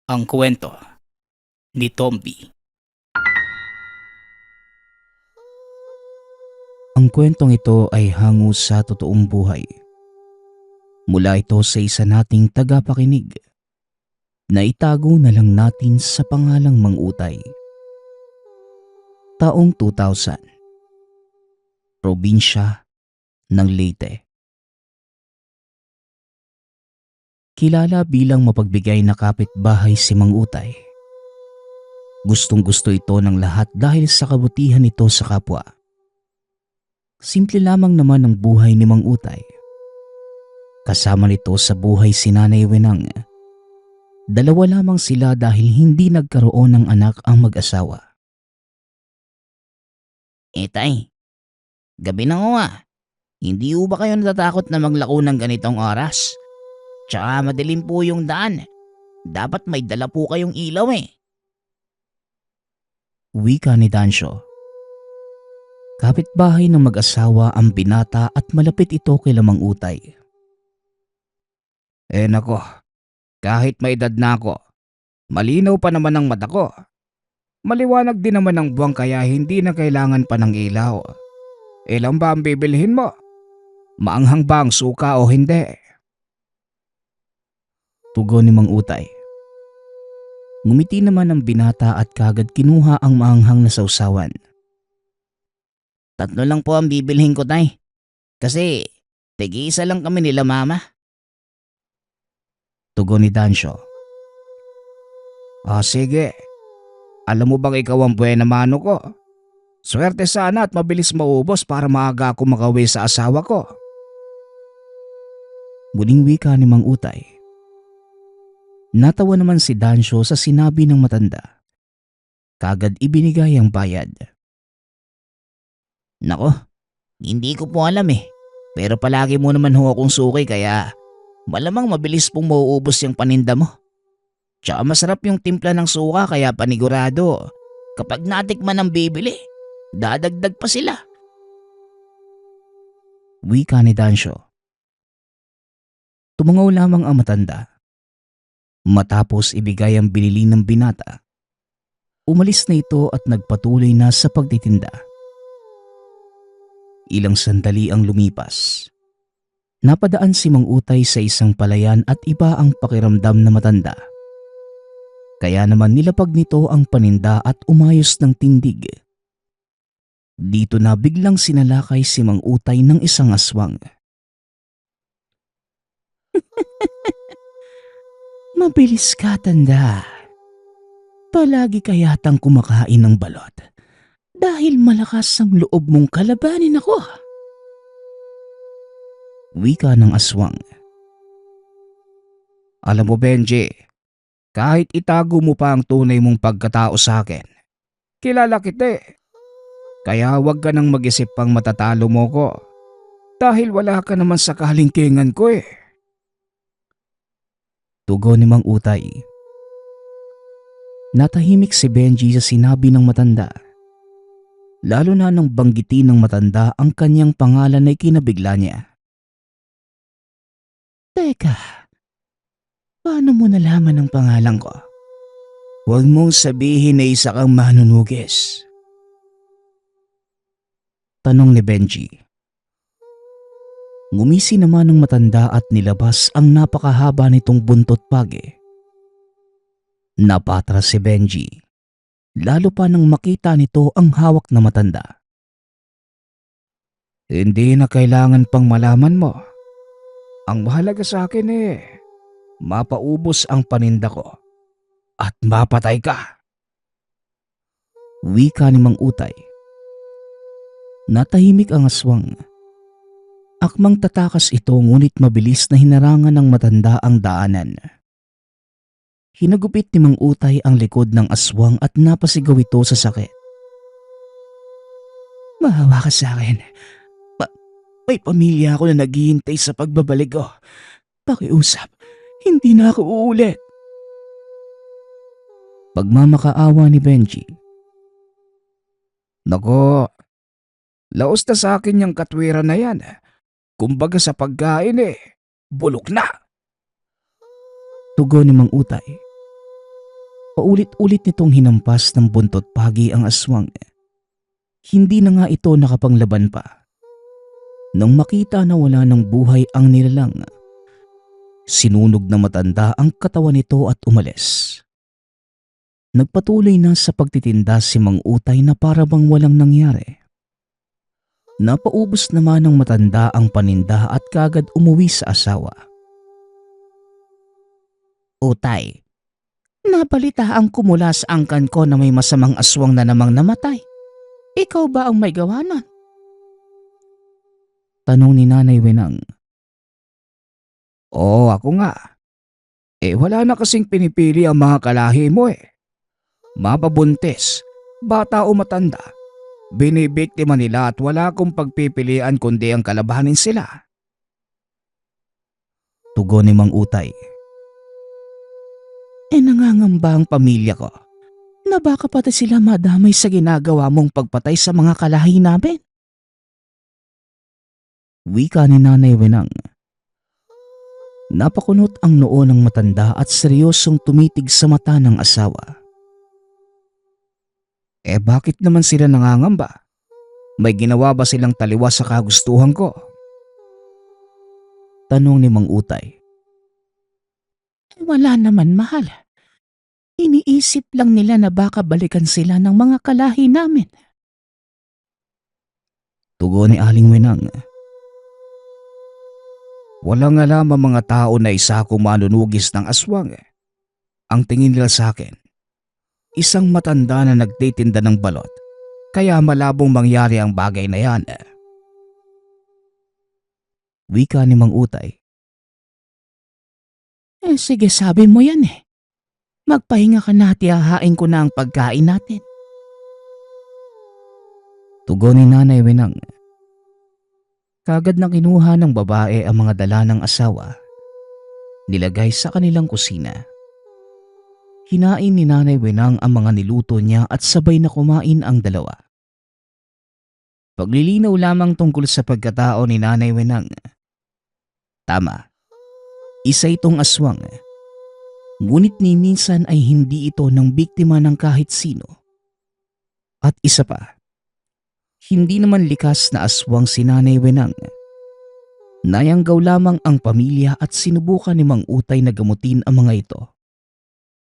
Ang kwento ni Tomby. Ang kwentong ito ay hango sa totoong buhay. Mula ito sa isa nating tagapakinig na itago na lang natin sa pangalang Mang Utay. Taong 2000, probinsya ng Leyte. Kilala bilang mapagbigay na kapitbahay si Mang Utay. Gustong-gusto ito ng lahat dahil sa kabutihan nito sa kapwa. Simple lamang naman ang buhay ni Mang Utay. Kasama nito sa buhay si Nanay Wenang. Dalawa lamang sila dahil hindi nagkaroon ng anak ang mag-asawa. Tay, gabi na ho ah. Hindi ho ba kayo natatakot na maglako ng ganitong oras? Tsaka madilim po yung daan. Dapat may dala po kayong ilaw eh. Wika ni Dancio. Kapitbahay ng mag-asawa ang binata at malapit ito kay Mang Utay. Nako, kahit may edad na ako, malinaw pa naman ang mata ko. Maliwanag din naman ang buwan kaya hindi na kailangan pa ng ilaw. Ilan ba ang bibilhin mo? Maanghang ba ang suka o hindi? Tugon ni Mang Utay. Ngumiti naman ang binata at kagad kinuha ang maanghang na sausawan. 3 lang po ang bibilhin ko, tay. Kasi tig-isa lang kami nila mama. Tugon ni Dancio. Sige. Alam mo bang ikaw ang buena mano ko? Swerte sana at mabilis maubos para maaga ako makauwi sa asawa ko. Muling wika ni Mang Utay. Natawa naman si Dancio sa sinabi ng matanda. Kagad ibinigay ang bayad. Nako, hindi ko po alam eh. Pero palagi mo naman ho akong suki kaya malamang mabilis pong mauubos yung paninda mo. Tsaka masarap yung timpla ng suka kaya panigurado. Kapag natikman ang bibili, dadagdag pa sila. Wika ni Dancio. Tumangaw lamang ang matanda. Matapos ibigay ang binili ng binata, umalis na ito at nagpatuloy na sa pagtitinda. Ilang sandali ang lumipas. Napadaan si Mang Utay sa isang palayan at iba ang pakiramdam na matanda. Kaya naman nilapag nito ang paninda at umayos ng tindig. Dito na biglang sinalakay si Mang Utay ng isang aswang. Mabilis ka, tanda. Palagi ka yatang kumakain ng balot dahil malakas ang loob mong kalabanin ako. Wika ng aswang. Alam mo Benji, kahit itago mo pa ang tunay mong pagkatao sa akin, kilala kita eh. Kaya huwag ka nang mag-isip pang matatalo mo ko dahil wala ka naman sa kalingkingan ko eh. Tugon ni Mang Utay. Natahimik si Benji sa sinabi ng matanda. Lalo na nang banggitin ng matanda ang kanyang pangalan na ikinabigla niya. Teka, paano mo nalaman ang pangalan ko? Huwag mong sabihin na isa kang manunugis. Tanong ni Benji. Ngumisi naman ng matanda at nilabas ang napakahaba nitong buntot pagi. Napatras si Benji, lalo pa nang makita nito ang hawak na matanda. Hindi na kailangan pang malaman mo. Ang mahalaga sa akin mapaubos ang paninda ko at mapatay ka. Wika ni Mang Utay. Natahimik ang aswang. Akmang tatakas ito ngunit mabilis na hinarangan ng matanda ang daanan. Hinagupit ni Mang Utay ang likod ng aswang at napasigaw ito sa sakit. Maawa ka sa akin. May pamilya ako na naghihintay sa pagbabalik ko. Pakiusap, hindi na ako uulit. Pagmamakaawa ni Benji. Nako, laos na sa akin yung katwiran na yan. Kumbaga sa pagkain bulok na. Tugon ni Mang Utay. Paulit-ulit nitong hinampas ng buntot pagi ang aswang. Hindi na nga ito nakapanglaban pa. Nang makita na wala ng buhay ang nilalang, sinunog na matanda ang katawan nito at umalis. Nagpatuloy na sa pagtitinda si Mang Utay na para bang walang nangyari. Napaubos naman ng matanda ang paninda at kagad umuwi sa asawa. Utay, nabalitaan ko mula sa angkan ko na may masamang aswang na namang namatay. Ikaw ba ang may gawa nun? Tanong ni Nanay Wenang. Oo, ako nga. Wala na kasing pinipili ang mga kalahi mo Mababuntis, bata o matanda. Binibiktima nila at wala akong pagpipilian kundi ang kalabanin sila. Tugon ni Mang Utay. Nangangamba ang pamilya ko na baka pati sila madamay sa ginagawa mong pagpatay sa mga kalahi namin. Wika ni Nanay Wenang. Napakunot ang noo ng matanda at seryosong tumitig sa mata ng asawa. Bakit naman sila nangangamba? May ginawa ba silang taliwas sa kagustuhan ko? Tanong ni Mang Utay. Wala naman, mahal. Iniisip lang nila na baka balikan sila ng mga kalahi namin. Tugon ni Aling Wenang. Walang alam ang mga tao na isa akong manunugis ng aswang Ang tingin nila sa akin, isang matanda na nagtitinda ng balot, kaya malabong mangyari ang bagay na yan. Wika ni Mang Utay. Sige, sabi mo yan Magpahinga ka na at ihahain ko na ang pagkain natin. Tugon ni Nanay Wenang. Kagad na kinuha ng babae ang mga dala ng asawa. Nilagay sa kanilang kusina. Hinain ni Nanay Wenang ang mga niluto niya at sabay na kumain ang dalawa. Paglilinaw lamang tungkol sa pagkatao ni Nanay Wenang. Tama, isa itong aswang. Ngunit ni minsan ay hindi ito ng biktima ng kahit sino. At isa pa, hindi naman likas na aswang si Nanay Wenang. Nayanggaw lamang ang pamilya at sinubukan ni Mang Utay na gamutin ang mga ito.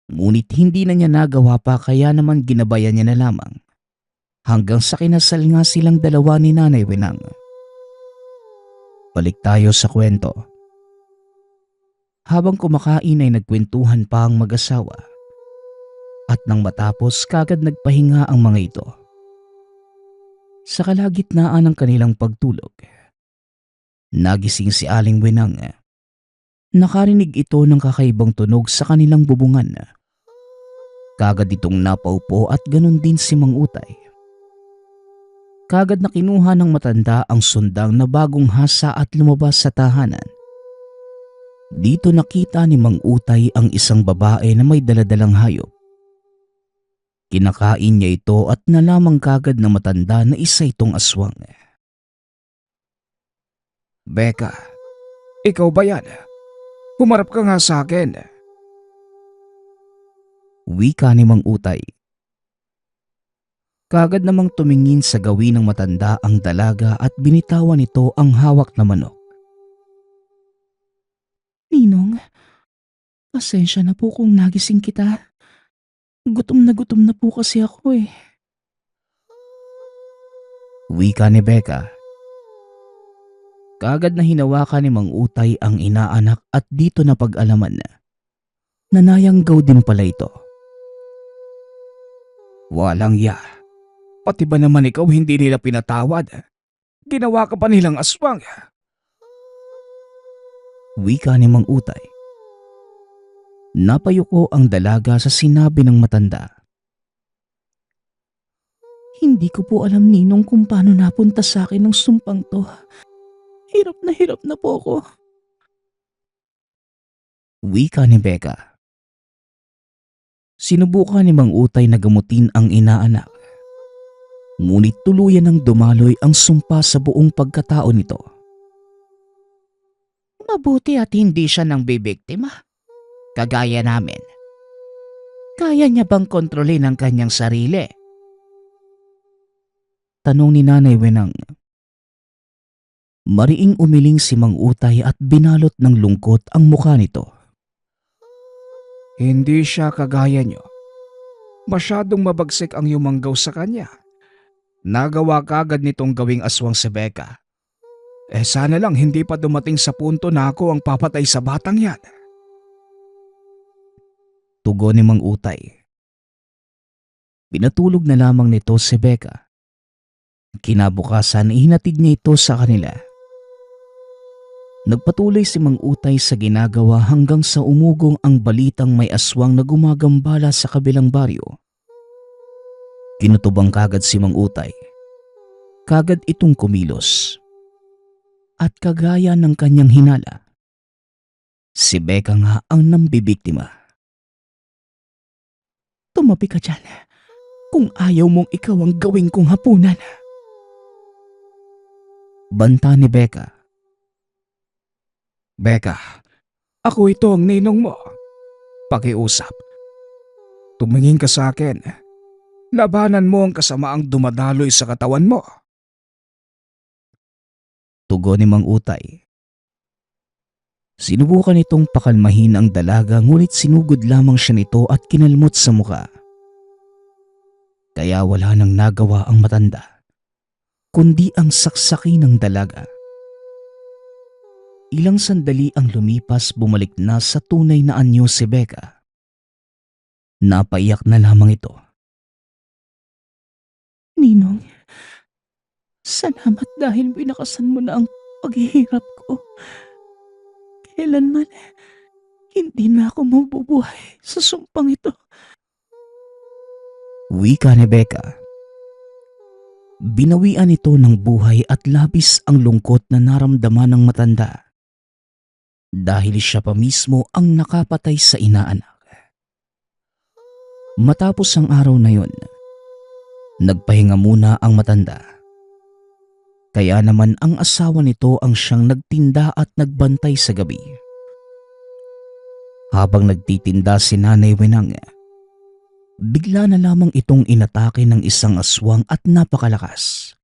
Ngunit hindi na niya nagawa pa kaya naman ginabayan niya na lamang. Hanggang sa kinasal nga silang dalawa ni Nanay Wenang. Balik tayo sa kwento. Habang kumakain ay nagkwentuhan pa ang mag-asawa. At nang matapos kagad nagpahinga ang mga ito. Sa kalagitnaan ng kanilang pagtulog, nagising si Aling Wenang. Nakarinig ito ng kakaibang tunog sa kanilang bubungan. Kagad itong napaupo at ganun din si Mang Utay. Kagad na kinuha ng matanda ang sundang na bagong hasa at lumabas sa tahanan. Dito nakita ni Mang Utay ang isang babae na may daladalang hayop. Kinakain niya ito at nalamang kagad na matanda na isa itong aswang. Becca, ikaw ba yan? Humarap ka nga sa akin. Wika ni Mang Utay. Kagad namang tumingin sa gawin ng matanda ang dalaga at binitawan nito ang hawak na manok. Ninong, pasensya na po kung nagising kita. Gutom na po kasi ako Wika ni Becca. Kagad na hinawakan ni Mang Utay ang inaanak at dito na pag-alaman na nanayanggaw din pala ito. Walang ya. Pati ba naman ikaw hindi nila pinatawad? Ginawa ka pa nilang aswang. Wika ni Mang Utay. Napayuko ang dalaga sa sinabi ng matanda. Hindi ko po alam, Ninong, kung paano napunta sa akin ng sumpang to. Hirap na po ako. Wika ni Becca. Sinubukan ni Mang Utay na gamutin ang inaanak. Ngunit tuluyan ng dumaloy ang sumpa sa buong pagkatao nito. Mabuti at hindi siya nang bibiktima. Kagaya namin. Kaya niya bang kontrolin ang kanyang sarili? Tanong ni Nanay Wenang. Mariing umiling si Mang Utay at binalot ng lungkot ang mukha nito. Hindi siya kagaya niyo. Masyadong mabagsik ang yumanggaw sa kanya. Nagawa kagad nitong gawing aswang si Becca. Sana lang hindi pa dumating sa punto na ako ang papatay sa batang yan. Tugon ni Mang Utay. Pinatulog na lamang nito si Becca. Kinabukasan ihinatid niya ito sa kanila. Nagpatuloy si Mang Utay sa ginagawa hanggang sa umugong ang balitang may aswang na gumagambala sa kabilang baryo. Kinutubang kagad si Mang Utay. Kagad itong kumilos. At kagaya ng kanyang hinala, si Becca nga ang nambibiktima. Tumabi ka dyan kung ayaw mong ikaw ang gawin kong hapunan. Banta ni Becca. Becca, ako ito ang ninong mo. Pakiusap. Tumingin ka sa akin. Labanan mo ang kasamaang dumadaloy sa katawan mo. Tugon ni Mang Utay. Sinubukan itong pakalmahin ang dalaga ngunit sinugod lamang siya nito at kinalmot sa muka. Kaya wala nang nagawa ang matanda, kundi ang saksaki ng dalaga. Ilang sandali ang lumipas, bumalik na sa tunay na anyo si Becca. Napaiyak na lamang ito. Ninong, salamat dahil binakasan mo na ang paghihirap ko. Kailanman, hindi na ako mabubuhay sa sumpang ito. Wika ni Becca. Binawian ito ng buhay at labis ang lungkot na naramdaman ng matanda. Dahil siya pa mismo ang nakapatay sa inaanak. Matapos ang araw na yun, nagpahinga muna ang matanda. Kaya naman ang asawa nito ang siyang nagtinda at nagbantay sa gabi. Habang nagtitinda si Nanay Wenang, bigla na lamang itong inatake ng isang aswang at napakalakas.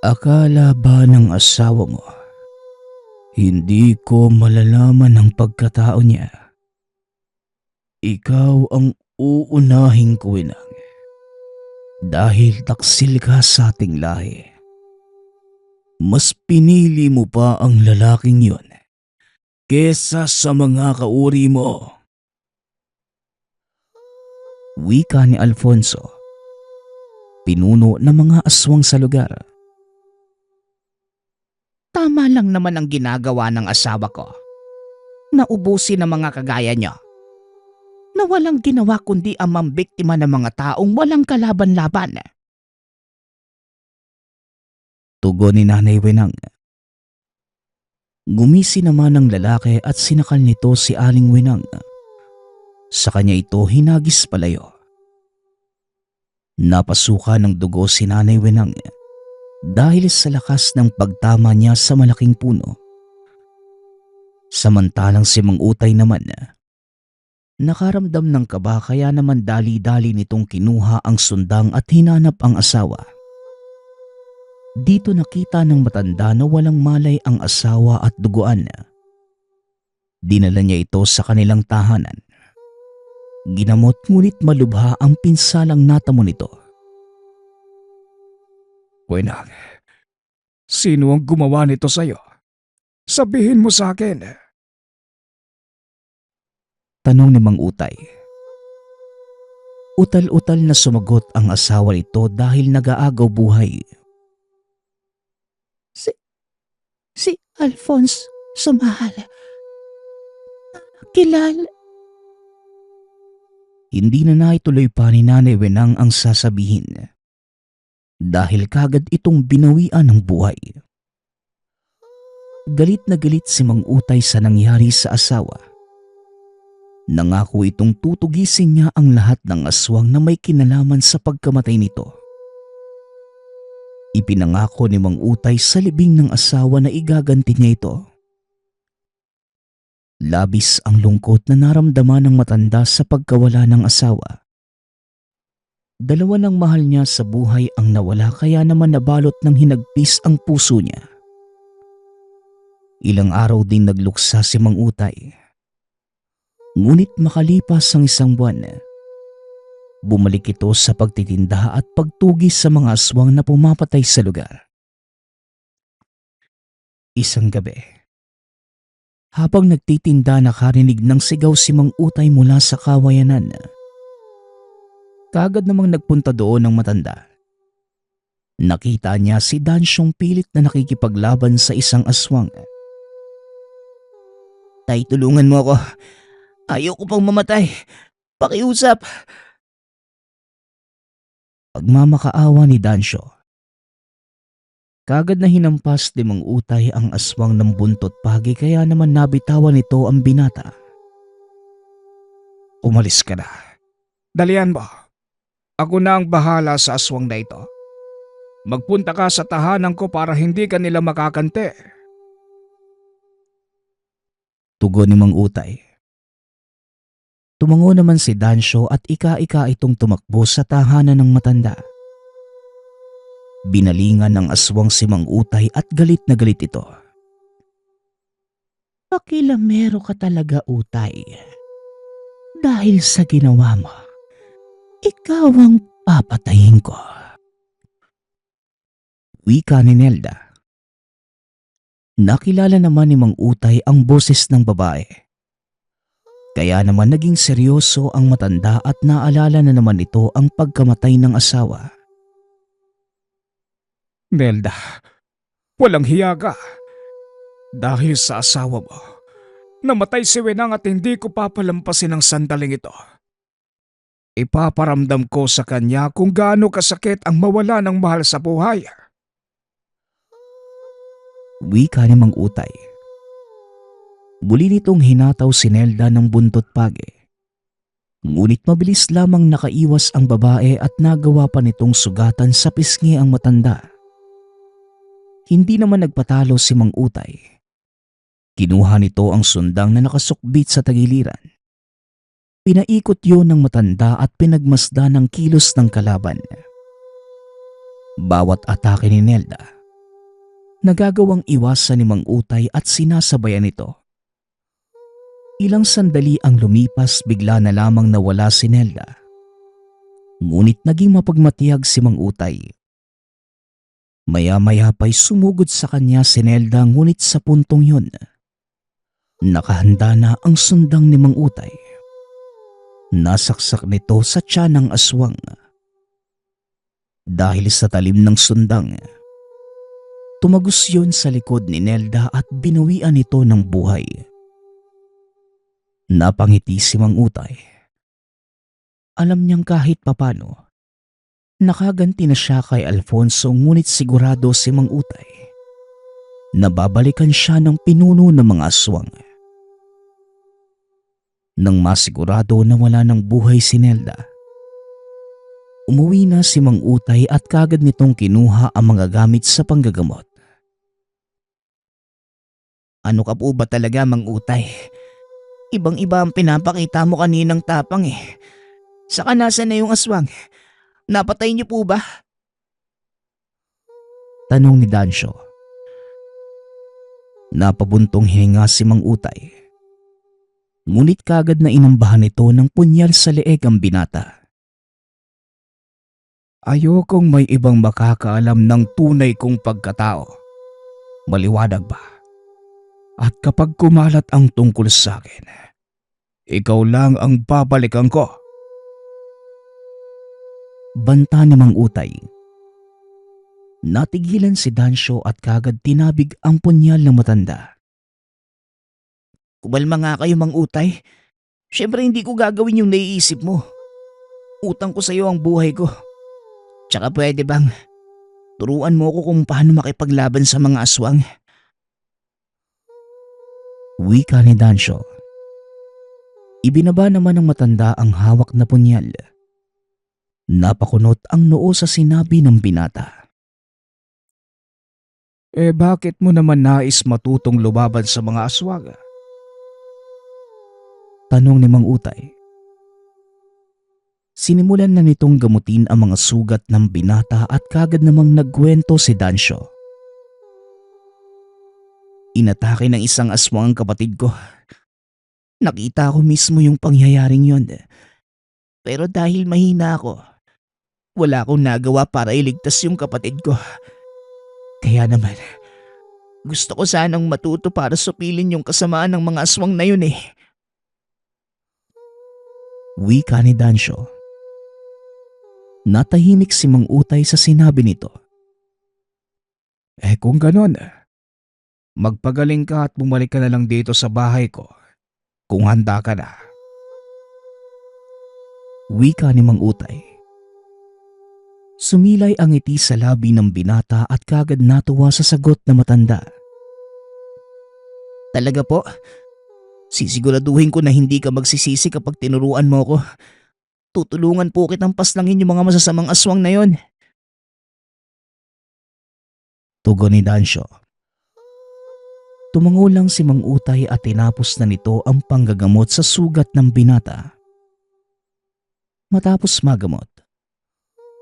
Akala ba ng asawa mo, hindi ko malalaman ang pagkatao niya? Ikaw ang uunahing kuwinang. Dahil taksil ka sa ating lahi. Mas pinili mo pa ang lalaking yon kesa sa mga kauri mo. Wika ni Alfonso, pinuno ng mga aswang sa lugar. Tama lang naman ang ginagawa ng asawa ko. Naubusin ang mga kagaya niyo. Na walang ginawa kundi ang mambiktima ng mga taong walang kalaban-laban. Tugon ni Nanay Wenang. Gumisi naman ang lalaki at sinakal nito si Aling Wenang. Sa kanya ito hinagis palayo. Napasuka ng dugo si Nanay Wenang dahil sa lakas ng pagtama niya sa malaking puno. Samantalang si Mang Utay naman, nakaramdam ng kaba kaya naman dali-dali nitong kinuha ang sundang at hinanap ang asawa. Dito nakita ng matanda na walang malay ang asawa at duguan. Dinala niya ito sa kanilang tahanan. Ginamot ngunit malubha ang pinsalang natamo nito. Wenang, sino ang gumawa nito sa'yo? Sabihin mo sa akin. Tanong ni Mang Utay. Utal-utal na sumagot ang asawa nito dahil nag-aagaw buhay. Si Alphonse Sumahal. Kilala. Hindi na naituloy pa ni Nanay Wenang ang sasabihin dahil kagad itong binawian ng buhay. Galit na galit si Mang Utay sa nangyari sa asawa. Nangako itong tutugisin niya ang lahat ng aswang na may kinalaman sa pagkamatay nito. Ipinangako ni Mang Utay sa libing ng asawa na igaganti niya ito. Labis ang lungkot na naramdaman ng matanda sa pagkawala ng asawa. Dalawa ng mahal niya sa buhay ang nawala kaya naman nabalot ng hinagpis ang puso niya. Ilang araw din nagluksa si Mang Utay. Ngunit makalipas ang isang buwan, bumalik ito sa pagtitinda at pagtugis sa mga aswang na pumapatay sa lugar. Isang gabi, habang nagtitinda nakarinig ng sigaw si Mang Utay mula sa kawayanan. Kaagad namang nagpunta doon ng matanda. Nakita niya si Dansyong pilit na nakikipaglaban sa isang aswang. Tay, tulungan mo ako. Ayoko pang mamatay. Pakiusap. Pagmamakaawa ni Dansyo. Kaagad na hinampas ni Mang Utay ang aswang ng buntot pagi kaya naman nabitawan nito ang binata. Umalis ka na. Dalian mo. Ako na ang bahala sa aswang na ito. Magpunta ka sa tahanan ko para hindi ka nila makakante. Tugon ni Mang Utay. Tumango naman si Dansyo at ika-ika itong tumakbo sa tahanan ng matanda. Binalingan ng aswang si Mang Utay at galit na galit ito. Pakilamero ka talaga, Utay. Dahil sa ginawa mo, ikaw ang papatayin ko. Wika ni Nelda. Nakilala naman ni Mang Utay ang boses ng babae. Kaya naman naging seryoso ang matanda at naalala na naman ito ang pagkamatay ng asawa. Nelda, walang hiya ka. Dahil sa asawa mo, namatay si Wenang at hindi ko papalampasin ang sandaling ito. Ipaparamdam ko sa kanya kung gaano kasakit ang mawala ng mahal sa buhay. Wika ni Mang Utay. Muli nitong hinataw si Nelda ng buntot pagi. Ngunit mabilis lamang nakaiwas ang babae at nagawa pa nitong sugatan sa pisngi ang matanda. Hindi naman nagpatalo si Mang Utay. Kinuha nito ang sundang na nakasukbit sa tagiliran. Pinaikot yun ng matanda at pinagmasda ng kilos ng kalaban. Bawat atake ni Nelda, nagagawang iwasan ni Mang Utay at sinasabayan nito. Ilang sandali ang lumipas bigla na lamang nawala si Nelda. Ngunit naging mapagmatiyag si Mang Utay. Maya-maya pa'y sumugod sa kanya si Nelda ngunit sa puntong yun, nakahanda na ang sundang ni Mang Utay. Nasaksak nito sa tiyan ng aswang. Dahil sa talim ng sundang, tumagos yun sa likod ni Nelda at binawian ito ng buhay. Napangiti si Mang Utay. Alam niyang kahit papano, nakaganti na siya kay Alfonso ngunit sigurado si Mang Utay na babalikan siya ng pinuno ng mga aswang. Nang masigurado na wala ng buhay si Nelda, umuwi na si Mang Utay at kagad nitong kinuha ang mga gamit sa panggagamot. Ano ka po ba talaga, Mang Utay? Ibang-iba ang pinapakita mo kaninang tapang eh. Saka nasan na yung aswang? Napatay niyo po ba? Tanong ni Dansyo. Napabuntong hininga si Mang Utay. Ngunit kagad na inambahan nito ng punyal sa leeg ang binata. Ayokong may ibang makakaalam ng tunay kong pagkatao. Maliwanag ba? At kapag kumalat ang tungkol sa akin, ikaw lang ang babalikan ko. Banta ni Mang Utay. Natigilan si Dansyo at kagad tinabig ang punyal ng matanda. Kumalma nga kayo, Mang Utay. Siyempre hindi ko gagawin yung naiisip mo. Utang ko sa'yo ang buhay ko. Tsaka pwede bang turuan mo ko kung paano makipaglaban sa mga aswang? Wika ni Dansyo. Ibinaba naman ng matanda ang hawak na punyal. Napakunot ang noo sa sinabi ng binata. Bakit mo naman nais matutong lumaban sa mga aswang? Tanong ni Mang Utay. Sinimulan na nitong gamutin ang mga sugat ng binata at kagad namang nagkwento si Dancio. Inatake ng isang aswang ang kapatid ko. Nakita ko mismo yung pangyayaring yon. Pero dahil mahina ako, wala akong nagawa para iligtas yung kapatid ko. Kaya naman, gusto ko sanang matuto para supilin yung kasamaan ng mga aswang na yun eh. Wika ni Dancio. Natahimik si Mang Utay sa sinabi nito. Kung ganon, magpagaling ka at bumalik ka na lang dito sa bahay ko kung handa ka na. Wika ni Mang Utay. Sumilay ang ngiti sa labi ng binata at kagad natuwa sa sagot na matanda. Talaga po? Sisiguraduhin ko na hindi ka magsisisi kapag tinuruan mo ko. Tutulungan po kitang paslangin yung mga masasamang aswang na yon. Tugon ni Dancio. Tumango lang si Mang Utay at tinapos na nito ang panggagamot sa sugat ng binata. Matapos magamot,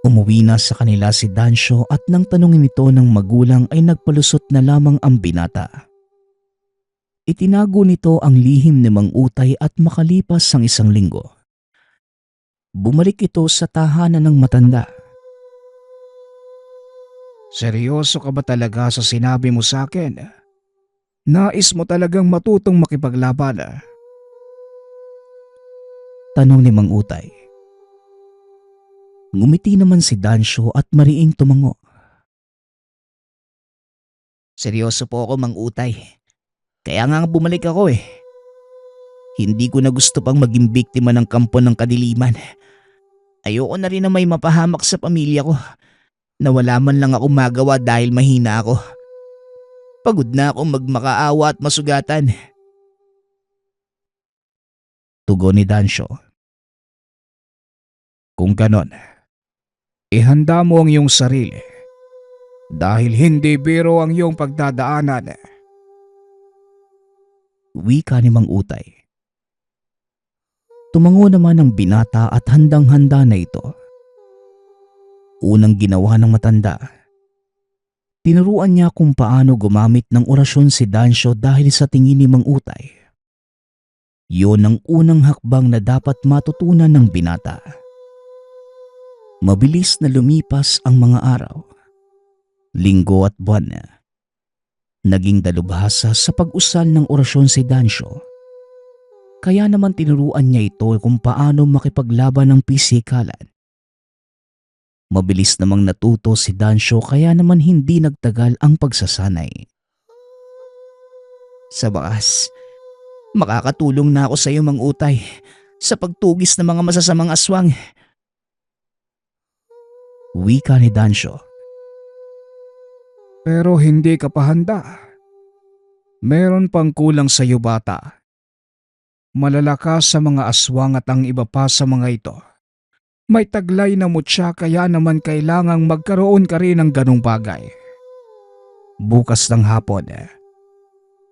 umuwi na sa kanila si Dancio at nang tanungin nito ng magulang ay nagpalusot na lamang ang binata. Itinago nito ang lihim ni Mang Utay at makalipas ang 1 linggo, bumalik ito sa tahanan ng matanda. Seryoso ka ba talaga sa sinabi mo sa akin? Nais mo talagang matutong makipaglaban? Tanong ni Mang Utay. Ngumiti naman si Dancio at mariing tumango. Seryoso po ako, Mang Utay. Kaya nga bumalik ako eh. Hindi ko na gusto pang maging biktima ng kampo ng kadiliman. Ayoko na rin na may mapahamak sa pamilya ko na wala man lang ako magawa dahil mahina ako. Pagod na akong magmakaawa at masugatan. Tugon ni Dancio. Kung ganon, ihanda mo ang iyong sarili dahil hindi biro ang iyong pagdadaanan. Wika ni Mang Utay. Tumango naman ang binata at handang-handa na ito. Unang ginawa ng matanda, tinuruan niya kung paano gumamit ng orasyon si Dancio dahil sa tingin ni Mang Utay, yun ang unang hakbang na dapat matutunan ng binata. Mabilis na lumipas ang mga araw, linggo at buwan na. Naging dalubhasa sa pag-usal ng orasyon si Dancio. Kaya naman tinuruan niya ito kung paano makipaglaban ng pisikalan. Mabilis namang natuto si Dancio kaya naman hindi nagtagal ang pagsasanay. Sa wakas, makakatulong na ako sa iyo, Mang Utay, sa pagtugis ng mga masasamang aswang. Wika ni Dancio. Pero hindi ka pa handa. Meron pang kulang sa iyo, bata. Malalakas sa mga aswang at ang iba pa sa mga ito. May taglay na mutya kaya naman kailangang magkaroon ka rin ng ganong bagay. Bukas ng hapon,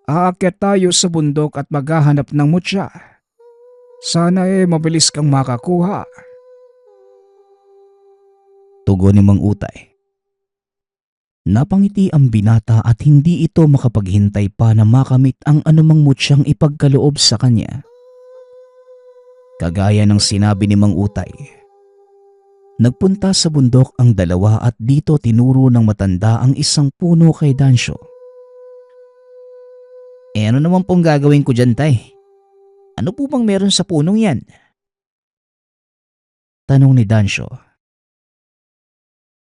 aakyat tayo sa bundok at maghahanap ng mutya. Sana mabilis kang makakuha. Tugon ni Mang Utay. Napangiti ang binata at hindi ito makapaghintay pa na makamit ang anumang mutyang ipagkaloob sa kanya. Kagaya ng sinabi ni Mang Utay, nagpunta sa bundok ang dalawa at dito tinuro ng matanda ang isang puno kay Dancio. Ano naman pong gagawin ko dyan, tay? Ano po bang meron sa punong yan? Tanong ni Dancio.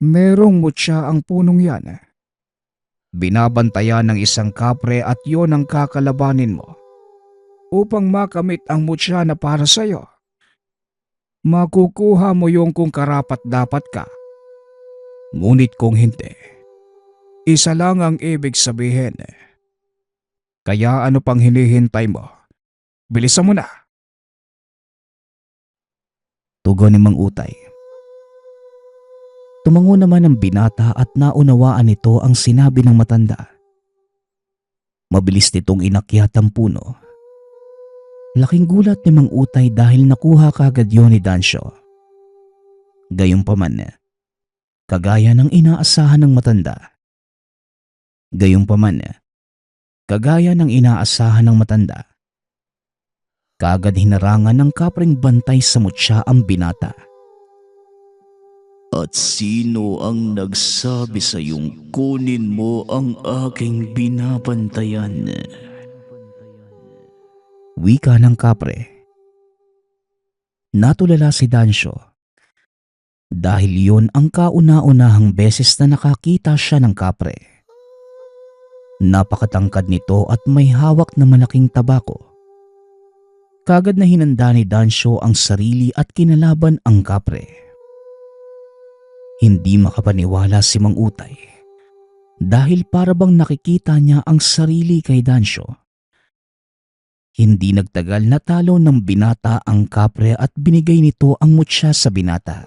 Merong mutya ang punong yan. Binabantayan ng isang kapre at yon ang kakalabanin mo. Upang makamit ang mutya na para sa iyo, makukuha mo yung kung karapat dapat ka. Ngunit kung hindi, isa lang ang ibig sabihin. Kaya ano pang hinihintay mo? Bilisan mo na. Tugon ni Mang Utay. Tumango naman ang binata at naunawaan nito ang sinabi ng matanda. Mabilis nitong inakyat ang puno. Laking gulat ni Mang Utay dahil nakuha kagad yun ni Dancio. Gayunpaman, kagaya ng inaasahan ng matanda. Kagad hinarangan ng kapreng bantay sa mutya ang binata. At sino ang nagsabi sa iyong kunin mo ang aking binabantayan? Wika ng kapre. Natulala si Dancio dahil yun ang kauna-unahang beses na nakakita siya ng kapre. Napakatangkad nito at may hawak na malaking tabako. Kagad na hinanda ni Dancio ang sarili at kinalaban ang kapre. Hindi makapaniwala si Mang Utay dahil para bang nakikita niya ang sarili kay Dancio. Hindi nagtagal natalo ng binata ang kapre at binigay nito ang mutya sa binata.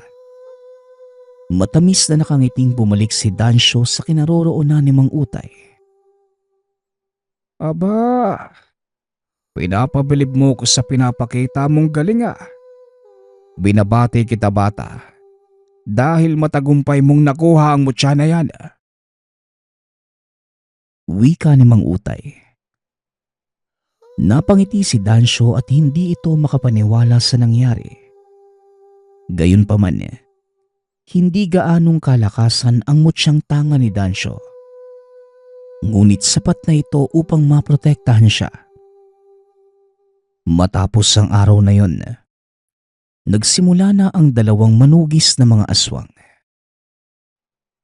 Matamis na nakangiting bumalik si Dancio sa kinaroroonan ni Mang Utay. Aba, pinapabilib mo ko sa pinapakita mong galing ah. Binabati kita bata dahil matagumpay mong nakuha ang mutya na yan. Wika ni Mang Utay. Napangiti si Dancio at hindi ito makapaniwala sa nangyari. Gayunpaman, hindi gaanong kalakasan ang mutsyang tanga ni Dancio. Ngunit sapat na ito upang maprotektahan siya. Matapos ang araw na yon, nagsimula na ang dalawang manugis na mga aswang.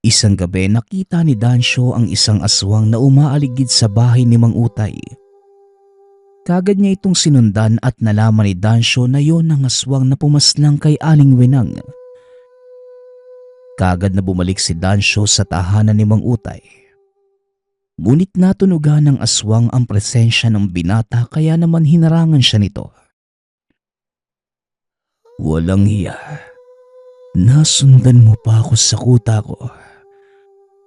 Isang gabi nakita ni Dancio ang isang aswang na umaaligid sa bahay ni Mang Utay. Kagad niya itong sinundan at nalaman ni Dancio na yon ang aswang na pumaslang kay Aling Wenang. Kagad na bumalik si Dancio sa tahanan ni Mang Utay. Ngunit natunugan ng aswang ang presensya ng binata kaya naman hinarangan siya nito. Walang hiya. Nasundan mo pa ako sa kuta ko.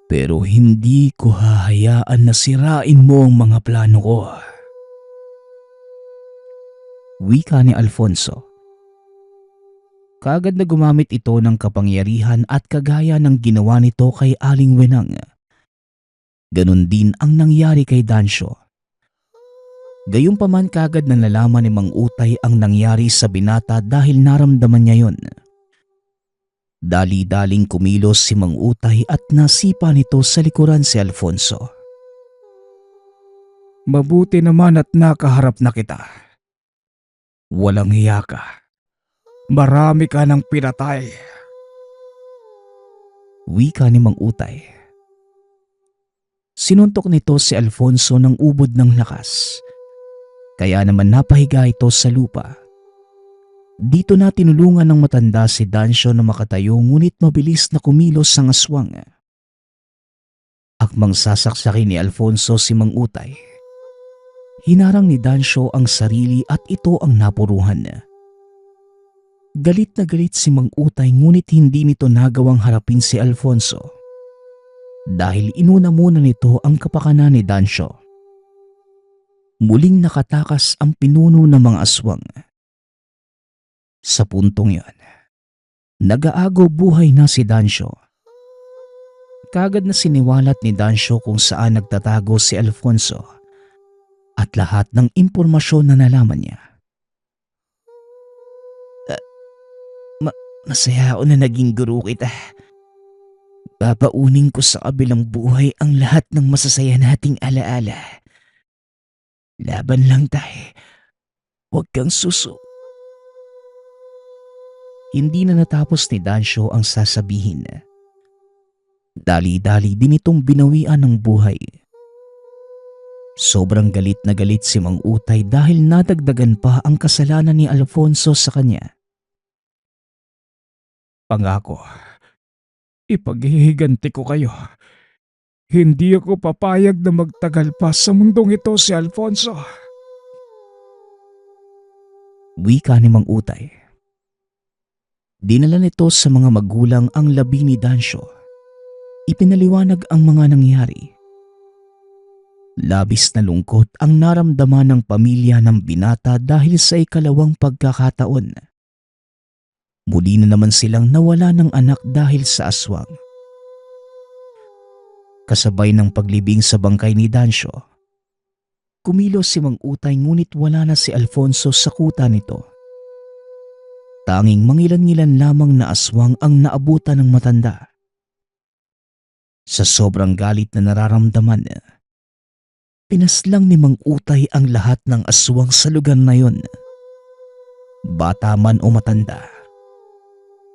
Pero hindi ko hahayaan na sirain mo ang mga plano ko. Wika ni Alfonso. Kagad na gumamit ito ng kapangyarihan at kagaya ng ginawa nito kay Aling Wenang. Ganon din ang nangyari kay Dancio. Gayunpaman kagad na nalaman ni Mang Utay ang nangyari sa binata dahil naramdaman niya yon. Dali-daling kumilos si Mang Utay at nasipa nito sa likuran si Alfonso. Mabuti naman at nakaharap na kita. Walang hiya ka. Marami ka ng pinatay. Wika ni Mang Utay. Sinuntok nito si Alfonso ng ubod ng lakas. Kaya naman napahiga ito sa lupa. Dito na tinulungan ng matanda si Dancio na makatayo ngunit mabilis na kumilos ang aswang. Akmang sasaksakin ni Alfonso si Mang Utay. Hinarang ni Dancio ang sarili at ito ang napuruhan. Galit na galit si Mang Utay ngunit hindi nito nagawang harapin si Alfonso. Dahil inuna muna nito ang kapakanan ni Dancio. Muling nakatakas ang pinuno ng mga aswang. Sa puntong yon, nag-aago buhay na si Dancio. Kagad na siniwalat ni Dancio kung saan nagtatago si Alfonso at lahat ng impormasyon na nalaman niya. Masaya ako na naging guro kita. Babaunin ko sa kabilang buhay ang lahat ng masasaya nating alaala. Laban lang tayo. Huwag kang suso. Hindi na natapos ni Dancio ang sasabihin. Dali-dali din itong binawian ng buhay. Sobrang galit na galit si Mang Utay dahil nadagdagan pa ang kasalanan ni Alfonso sa kanya. Pangako, ipaghihiganti ko kayo. Hindi ako papayag na magtagal pa sa mundong ito si Alfonso. Wika ni Mang Utay. Dinala nito sa mga magulang ang labi ni Dancio. Ipinaliwanag ang mga nangyari. Labis na lungkot ang naramdaman ng pamilya ng binata dahil sa ikalawang pagkakataon. Muli na naman silang nawala ng anak dahil sa aswang. Kasabay ng paglibing sa bangkay ni Dancio, kumilos si Mang Utay ngunit wala na si Alfonso sa kuta nito. Tanging mangilan-ngilan lamang na aswang ang naabutan ng matanda. Sa sobrang galit na nararamdaman, pinaslang ni Mang Utay ang lahat ng aswang sa lugar na yon. Bata man o matanda,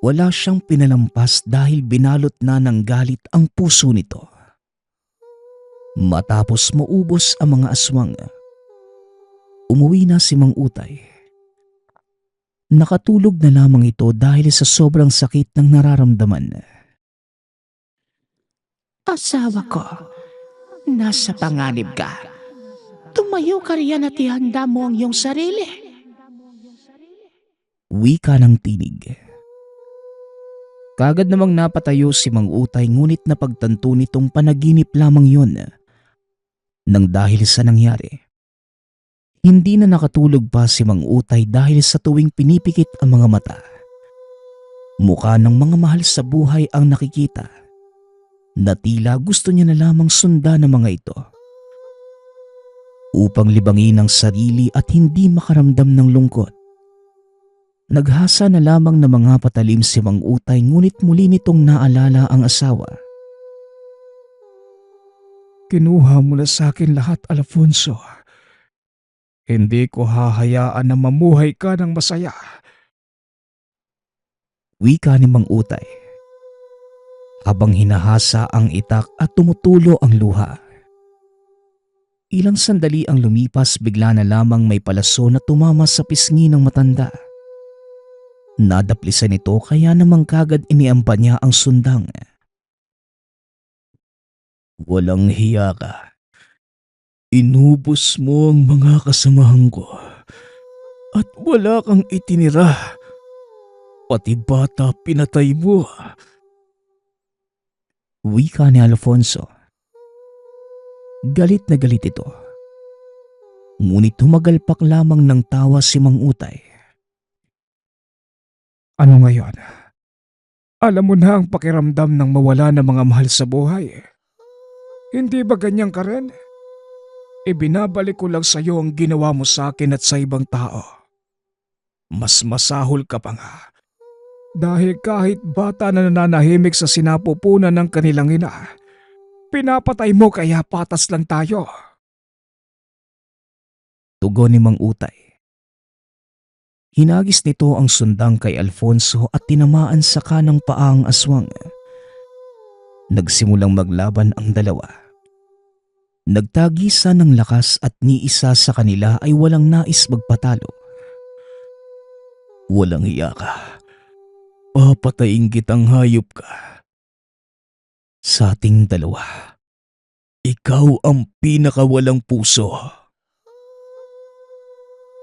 wala siyang pinalampas dahil binalot na ng galit ang puso nito. Matapos maubos ang mga aswang, umuwi na si Mang Utay. Nakatulog na lamang ito dahil sa sobrang sakit ng nararamdaman. Asawa ko, nasa panganib ka. Tumayo ka riyan at ihanda mo ang iyong sarili. Wika ng tinig. Kagad namang napatayo si Mang Utay ngunit napagtanto nitong panaginip lamang yon. Nang dahil sa nangyari, hindi na nakatulog pa si Mang Utay dahil sa tuwing pinipikit ang mga mata. Mukha ng mga mahal sa buhay ang nakikita, na tila gusto niya na lamang sundan ng mga ito. Upang libangin ang sarili at hindi makaramdam ng lungkot, naghasa na lamang na mga patalim si Mang Utay ngunit muli nitong naalala ang asawa. Kinuha mo na sa akin lahat, Alfonso. Hindi ko hahayaan na mamuhay ka ng masaya. Wika ni Mang Utay, habang hinahasa ang itak at tumutulo ang luha. Ilang sandali ang lumipas, bigla na lamang may palaso na tumama sa pisngi ng matanda. Nadaplisan ito kaya namang kagad iniampa niya ang sundang. Walang hiya ka. Inubos mo ang mga kasamahan ko at wala kang itinira. Pati bata pinatay mo. Wika ni Alfonso. Galit na galit ito. Ngunit humagalpak lamang ng tawa si Mang Utay. Ano ngayon? Alam mo na ang pakiramdam ng mawala ng mga mahal sa buhay. Hindi ba ganyan ka rin? Ibinabalik ko lang sa iyo ang ginawa mo sa akin at sa ibang tao. Mas masahol ka pa nga. Dahil kahit bata na nananahimik sa sinapupunan ng kanilang ina, pinapatay mo kaya patas lang tayo. Tugon ni Mang Utay. Hinagis nito ang sundang kay Alfonso at tinamaan sa kanang paang aswang. Nagsimulang maglaban ang dalawa. Nagtagisa ng lakas at ni isa sa kanila ay walang nais magpatalo. Walang hiya ka. Papatayin kitang hayop ka. Sa ating dalawa, ikaw ang pinakawalang puso.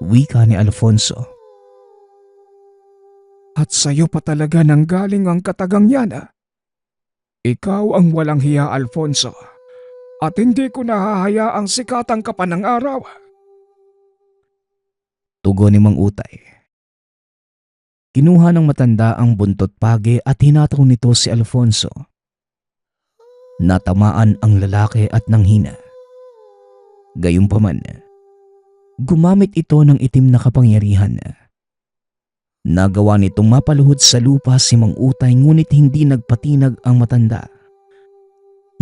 Wika ni Alfonso. At sa'yo pa talaga nanggaling ang katagang yan. Ikaw ang walang hiya, Alfonso. At hindi ko nahahayaang sikatan ka pa ng araw. Tugon ni Mang Utay. Kinuha ng matanda ang buntot pagi at hinataw nito si Alfonso. Natamaan ang lalaki at nanghina. Gayunpaman, gumamit ito ng itim na kapangyarihan. Nagawa nitong mapaluhod sa lupa si Mang Utay ngunit hindi nagpatinag ang matanda.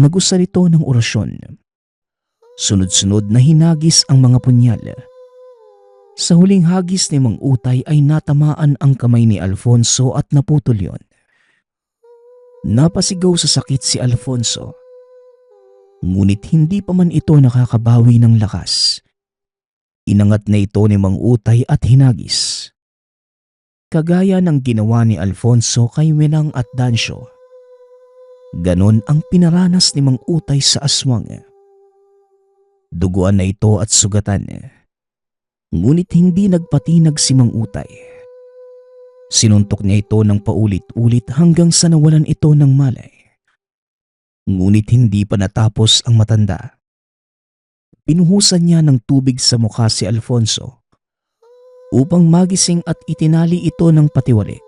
Nagusal ito ng orasyon. Sunod-sunod na hinagis ang mga punyal. Sa huling hagis ni Mang Utay ay natamaan ang kamay ni Alfonso at naputol yon. Napasigaw sa sakit si Alfonso. Ngunit hindi pa man ito nakakabawi ng lakas. Inangat na ito ni Mang Utay at hinagis. Kagaya ng ginawa ni Alfonso kay Menang at Dancio. Ganon ang pinaranas ni Mang Utay sa aswang. Duguan na ito at sugatan. Ngunit hindi nagpatinag si Mang Utay. Sinuntok niya ito ng paulit-ulit hanggang sa nawalan ito ng malay. Ngunit hindi pa natapos ang matanda. Pinuhusan niya ng tubig sa mukha si Alfonso upang magising at itinali ito ng patiwalik.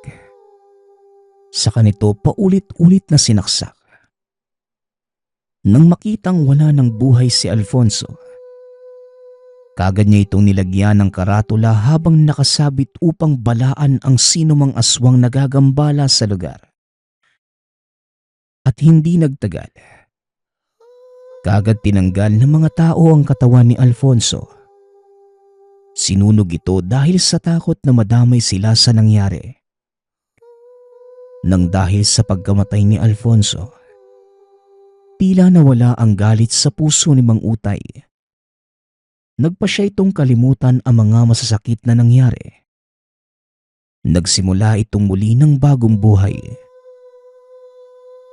Saka nito paulit-ulit na sinaksak. Nang makitang wala ng buhay si Alfonso, kagad niya itong nilagyan ng karatula habang nakasabit upang balaan ang sinumang aswang nagagambala sa lugar. At hindi nagtagal, kagad tinanggal ng mga tao ang katawan ni Alfonso. Sinunog ito dahil sa takot na madamay sila sa nangyari. Nang dahil sa pagkamatay ni Alfonso, tila nawala ang galit sa puso ni Mang Utay. Nagpa siya itong kalimutan ang mga masasakit na nangyari. Nagsimula itong muli ng bagong buhay.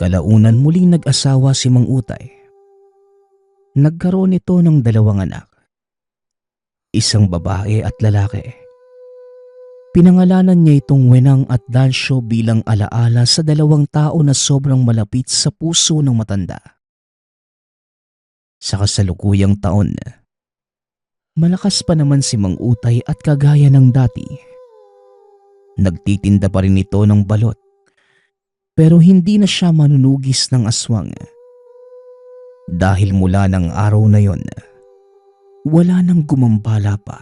Kalaunan muling nag-asawa si Mang Utay. Nagkaroon ito ng 2 anak. Isang babae at lalaki. Pinangalanan niya itong Wenang at Dansyo bilang alaala sa 2 tao na sobrang malapit sa puso ng matanda. Sa kasalukuyang taon, malakas pa naman si Mang Utay at kagaya ng dati. Nagtitinda pa rin ito ng balot, pero hindi na siya manunugis ng aswang. Dahil mula ng araw na yon, wala nang gumambala pa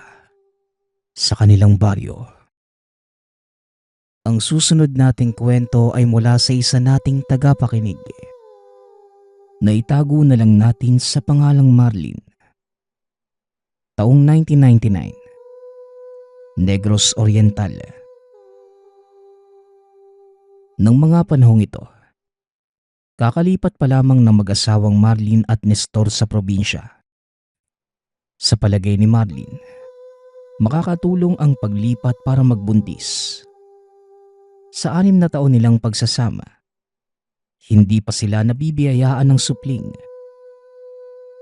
sa kanilang baryo. Ang susunod nating kwento ay mula sa isa nating tagapakinig. Naitago na lang natin sa pangalang Marlene. Taong 1999. Negros Oriental. Nang mga panahong ito, kakalipat pa lamang ng mag-asawang Marlene at Nestor sa probinsya. Sa palagay ni Marlene, makakatulong ang paglipat para magbuntis. Sa 6 na taon nilang pagsasama, hindi pa sila nabibiyayaan ng supling.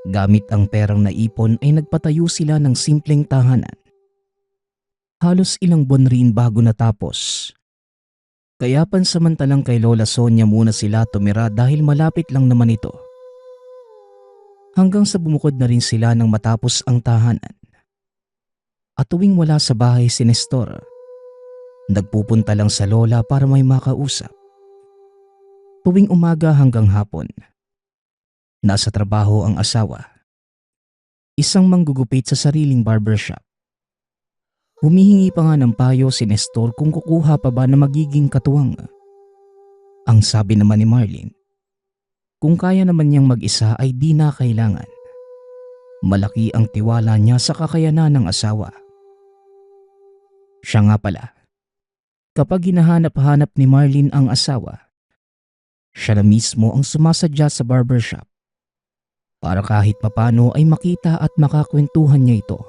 Gamit ang perang naipon ay nagpatayo sila ng simpleng tahanan. Halos ilang buwan rin bago natapos. Kaya pansamantalang kay Lola Sonia muna sila tumira dahil malapit lang naman ito. Hanggang sa bumukod na rin sila nang matapos ang tahanan. At tuwing wala sa bahay si Nestor, nagpupunta lang sa Lola para may makausap. Tuwing umaga hanggang hapon, nasa trabaho ang asawa. Isang manggugupit sa sariling barbershop. Humihingi pa nga ng payo si Nestor kung kukuha pa ba na magiging katuwang. Ang sabi naman ni Marlene, kung kaya naman niyang mag-isa ay di na kailangan. Malaki ang tiwala niya sa kakayanan ng asawa. Siya nga pala, kapag hinahanap-hanap ni Marlene ang asawa, siya na mismo ang sumasadya sa barbershop para kahit papano ay makita at makakwentuhan niya ito.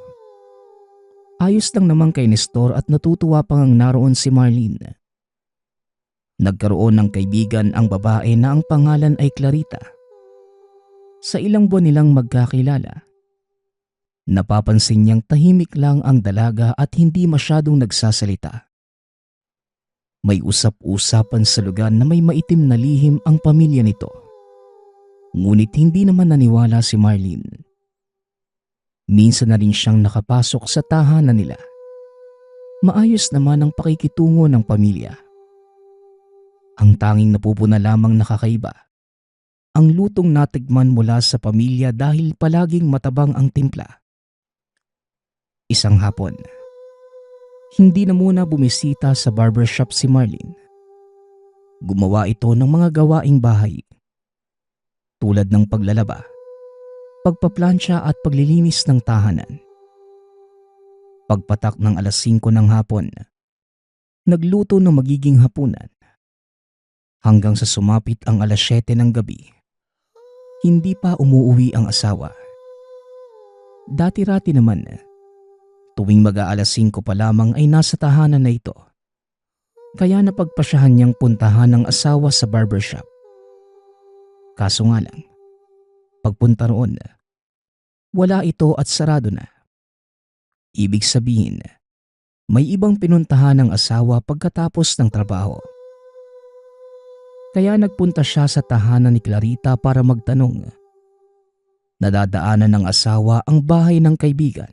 Ayos lang naman kay Nestor at natutuwa pang naroon si Marlene. Nagkaroon ng kaibigan ang babae na ang pangalan ay Clarita. Sa ilang buwan nilang magkakilala, napapansin niyang tahimik lang ang dalaga at hindi masyadong nagsasalita. May usap-usapan sa lugar na may maitim na lihim ang pamilya nito. Ngunit hindi naman naniwala si Marlene. Minsan na rin siyang nakapasok sa tahanan nila. Maayos naman ang pakikitungo ng pamilya. Ang tanging napupuna lamang nakakaiba, ang lutong natikman mula sa pamilya dahil palaging matabang ang timpla. Isang hapon, hindi na muna bumisita sa barbershop si Marlene. Gumawa ito ng mga gawaing bahay, tulad ng paglalaba, pagpaplansya at paglilinis ng tahanan. Pagpatak ng 5:00 ng hapon, nagluto ng magiging hapunan. Hanggang sa sumapit ang 7:00 ng gabi, hindi pa umuuwi ang asawa. Dati-rati naman, tuwing mag-5:00 pa lamang ay nasa tahanan na ito. Kaya napagpasyahan niyang puntahan ng asawa sa barbershop. Kaso nga lang, pagpunta roon, wala ito at sarado na. Ibig sabihin, may ibang pinuntahan ng asawa pagkatapos ng trabaho. Kaya nagpunta siya sa tahanan ni Clarita para magtanong. Nadadaanan ng asawa ang bahay ng kaibigan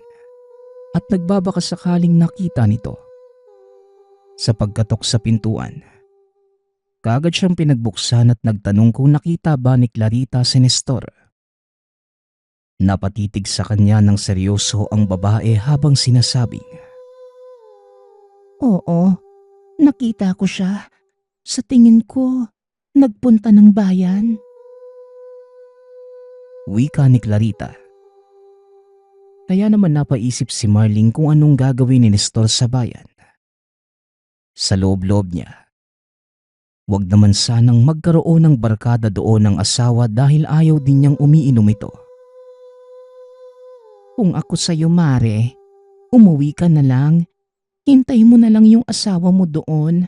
at nagbabaka sakaling nakita nito. Sa pagkatok sa pintuan, kaagad siyang pinagbuksan at nagtanong kung nakita ba ni Clarita si Nestor. Napatitig sa kanya ng seryoso ang babae habang sinasabing, Oo, nakita ko siya. Sa tingin ko, nagpunta ng bayan. wika ni Clarita. Kaya naman napaisip si Marlene kung anong gagawin ni Nestor sa bayan. Sa loob-loob niya, wag naman sanang magkaroon ng barkada doon ng asawa dahil ayaw din niyang umiinom ito. Kung ako sa'yo, Mare, umuwi ka na lang. Hintay mo na lang yung asawa mo doon.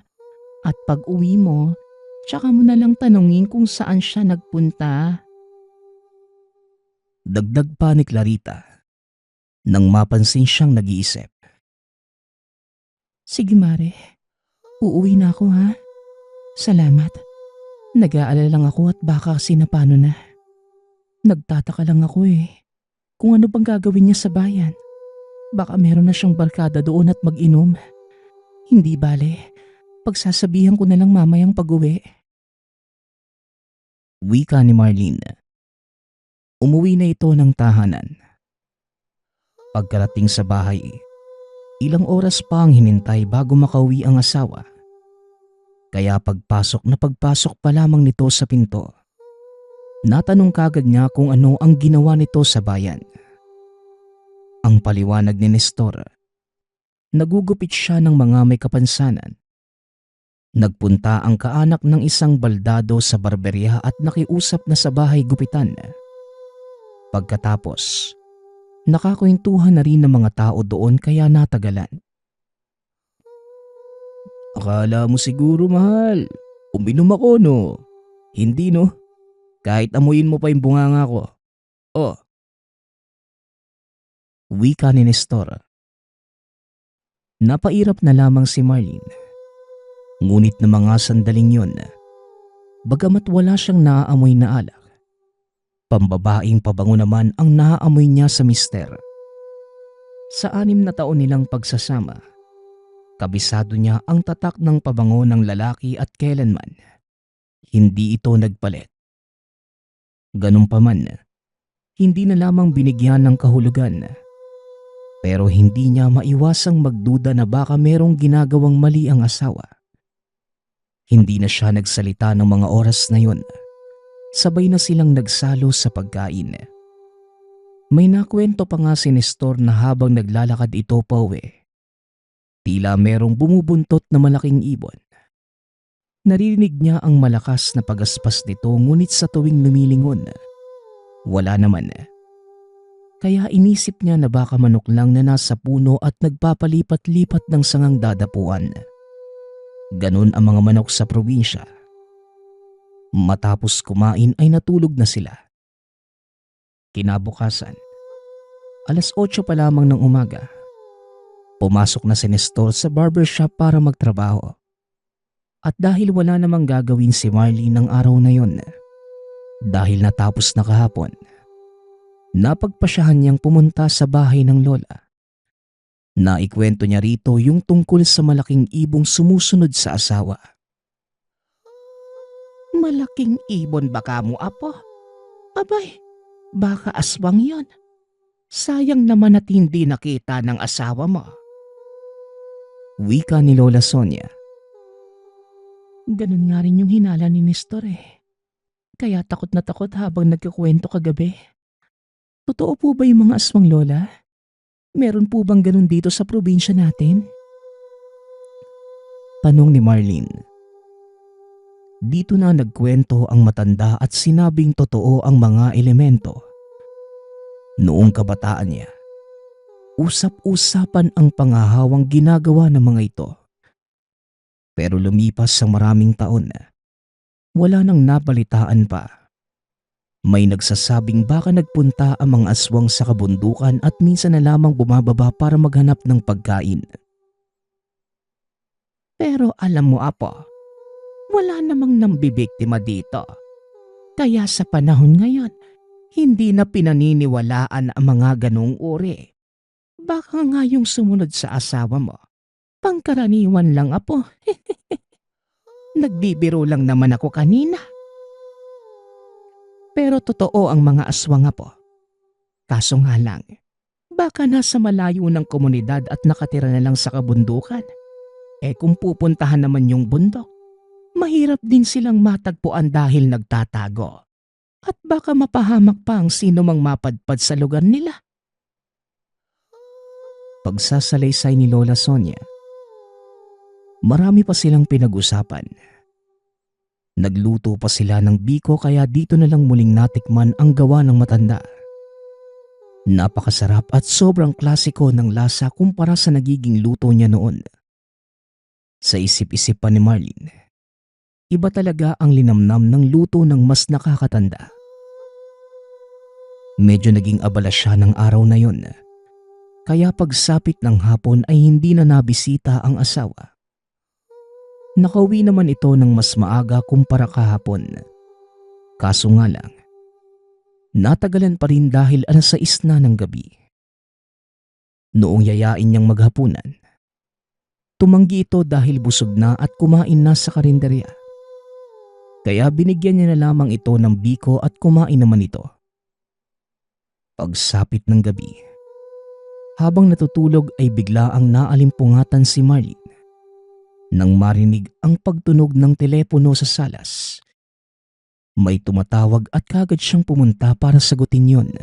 At pag uwi mo, tsaka mo na lang tanungin kung saan siya nagpunta. Dagdag pa ni Clarita nang mapansin siyang nag-iisip. Sige, Mare. Uuwi na ako, ha? Salamat. Nag-aalala lang ako at baka kasi napano na. Nagtataka lang ako kung ano bang gagawin niya sa bayan. Baka meron na siyang barkada doon at mag-inom. Hindi bale, pagsasabihan ko na lang mamayang pag-uwi. Wika ni Marlene. Umuwi na ito ng tahanan. Pagkarating sa bahay, ilang oras pa ang hinintay bago makauwi ang asawa. Kaya pagpasok pa lamang nito sa pinto, natanong kagad niya kung ano ang ginawa nito sa bayan. Ang paliwanag ni Nestor, nagugupit siya ng mga may kapansanan. Nagpunta ang kaanak ng isang baldado sa barberya at nakiusap na sa bahay gupitan. Pagkatapos, nakakwentuhan na rin ng mga tao doon kaya natagalan. Akala mo siguro, mahal, uminom ako, no? Hindi, no? Kahit amuyin mo pa yung bunganga ko. Oh. Wika ni Nestor. Napairap na lamang si Marlene. Ngunit na mga sandaling yun, bagamat wala siyang naaamoy na alak, pambabaing pabango naman ang naaamoy niya sa mister. Sa 6 na taon nilang pagsasama, kabisado niya ang tatak ng pabango ng lalaki at kailanman hindi ito nagpalit. Ganun pa man, hindi na lamang binigyan ng kahulugan, pero hindi niya maiwasang magduda na baka merong ginagawang mali ang asawa. Hindi na siya nagsalita ng mga oras na yun. Sabay na silang nagsalo sa pagkain. May nakwento pa nga si Nestor na habang naglalakad ito pauwi, tila merong bumubuntot na malaking ibon. Narinig niya ang malakas na pagaspas nito ngunit sa tuwing lumilingon, wala naman. Kaya inisip niya na baka manok lang na nasa puno at nagpapalipat-lipat ng sangang dadapuan. Ganun ang mga manok sa probinsya. Matapos kumain ay natulog na sila. Kinabukasan, 8:00 pa lamang ng umaga, pumasok na si Nestor sa barbershop para magtrabaho. At dahil wala namang gagawin si Marlene ng araw na yon, dahil natapos na kahapon, napagpasyahan niyang pumunta sa bahay ng lola. Naikwento niya rito yung tungkol sa malaking ibong sumusunod sa asawa. Malaking ibon ba kamo, apo? Abay, baka aswang yon. Sayang naman at hindi nakita ng asawa mo. Wika ni Lola Sonia. Ganun nga rin yung hinala ni Nestor Kaya takot na takot habang nagkakwento kagabi. Totoo po ba yung mga aswang, Lola? Meron po bang ganun dito sa probinsya natin? Tanong ni Marlene. Dito na nagkwento ang matanda at sinabing totoo ang mga elemento. Noong kabataan niya, usap-usapan ang pangahawang ginagawa ng mga ito. Pero lumipas ang maraming taon, wala nang nabalitaan pa. May nagsasabing baka nagpunta ang mga aswang sa kabundukan at minsan na lamang bumababa para maghanap ng pagkain. Pero alam mo, apo, wala namang nambibiktima dito. Kaya sa panahon ngayon, Hindi na pinaniniwalaan ang mga ganong uri. Baka nga yung sumunod sa asawa mo. Pangkaraniwan lang, apo. Nagbibiro lang naman ako kanina. Pero totoo ang mga aswang, apo. Kaso nga lang, baka nasa malayo ng komunidad at nakatira na lang sa kabundukan. Kung pupuntahan naman yung bundok, mahirap din silang matagpuan dahil nagtatago. At baka mapahamak pa ang sino mang mapadpad sa lugar nila. Pagsasalaysay ni Lola Sonia, marami pa silang pinag-usapan. Nagluto pa sila ng biko kaya dito na lang muling natikman ang gawa ng matanda. Napakasarap at sobrang klasiko ng lasa kumpara sa nagiging luto niya noon. Sa isip-isip pa ni Marlene, iba talaga ang linamnam ng luto ng mas nakakatanda. Medyo naging abala siya ng araw na yon. Kaya pagsapit ng hapon ay hindi na nabisita ang asawa. Nakauwi naman ito ng mas maaga kumpara kahapon. Kaso nga lang, natagalan pa rin dahil 6:00 na ng gabi. Noong yayain niyang maghapunan, tumanggi ito dahil busog na at kumain na sa karinderya. Kaya binigyan niya na lamang ito ng biko at kumain naman ito. Pagsapit ng gabi, habang natutulog ay bigla ang naalimpungatan si Marlene nang marinig ang pagtunog ng telepono sa salas. May tumatawag at kagad siyang pumunta para sagutin yon.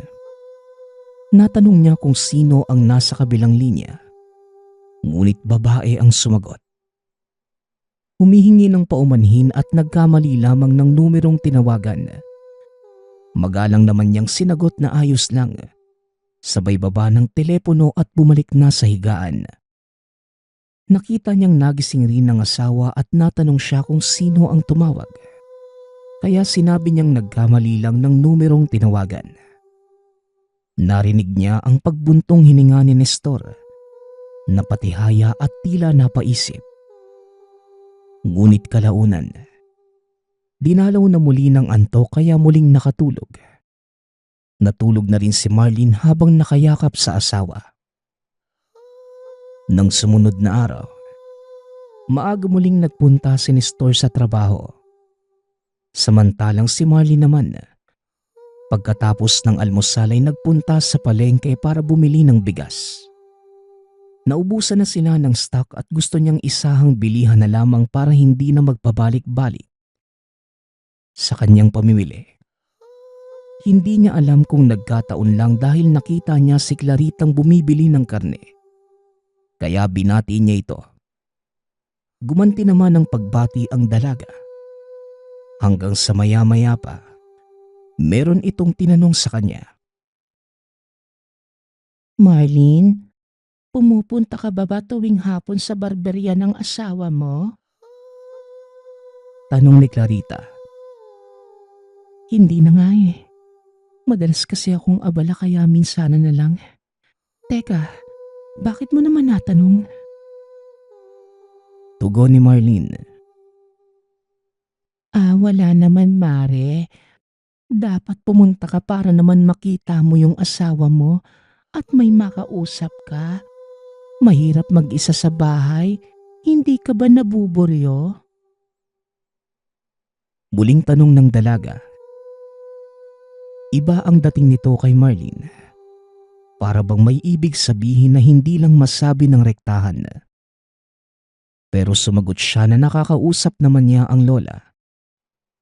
Natanong niya kung sino ang nasa kabilang linya, ngunit babae ang sumagot. Humihingi ng paumanhin at nagkamali lamang ng numerong tinawagan. Magalang naman niyang sinagot na ayos lang. Sabay baba ng telepono at bumalik na sa higaan. Nakita niyang nagising rin ng asawa at natanong siya kung sino ang tumawag. Kaya sinabi niyang nagkamali lang ng numerong tinawagan. Narinig niya ang pagbuntong hininga ni Nestor, napatihaya at tila napaisip. Ngunit kalaunan, dinalaw na muli ng antok kaya muling nakatulog. Natulog na rin si Marlene habang nakayakap sa asawa. Nang sumunod na araw, maaga muling nagpunta si Nestor sa trabaho. Samantalang si Marlene naman, pagkatapos ng almusal ay nagpunta sa palengke para bumili ng bigas. Naubusan na sila ng stock at gusto niyang isahang bilihan na lamang para hindi na magpabalik-balik sa kanyang pamimili. Hindi niya alam kung nagkataon lang dahil nakita niya si Claritang bumibili ng karne. Kaya binati niya ito. Gumanti naman ng pagbati ang dalaga. Hanggang sa maya-maya pa, meron itong tinanong sa kanya. Marlene, pumupunta ka ba tuwing hapon sa barberya ng asawa mo? Tanong ni Clarita. Hindi na nga eh. Madalas kasi akong abala kaya minsan na lang. Teka, bakit mo naman natanong? Tugon ni Marlene. Wala naman, Mare. Dapat pumunta ka para naman makita mo yung asawa mo at may makausap ka. Mahirap mag-isa sa bahay. Hindi ka ba nabuburyo? Muling tanong ng dalaga. Iba ang dating nito kay Marlene. Para bang may ibig sabihin na hindi lang masabi ng rektahan. Pero sumagot siya na nakakausap naman niya ang lola.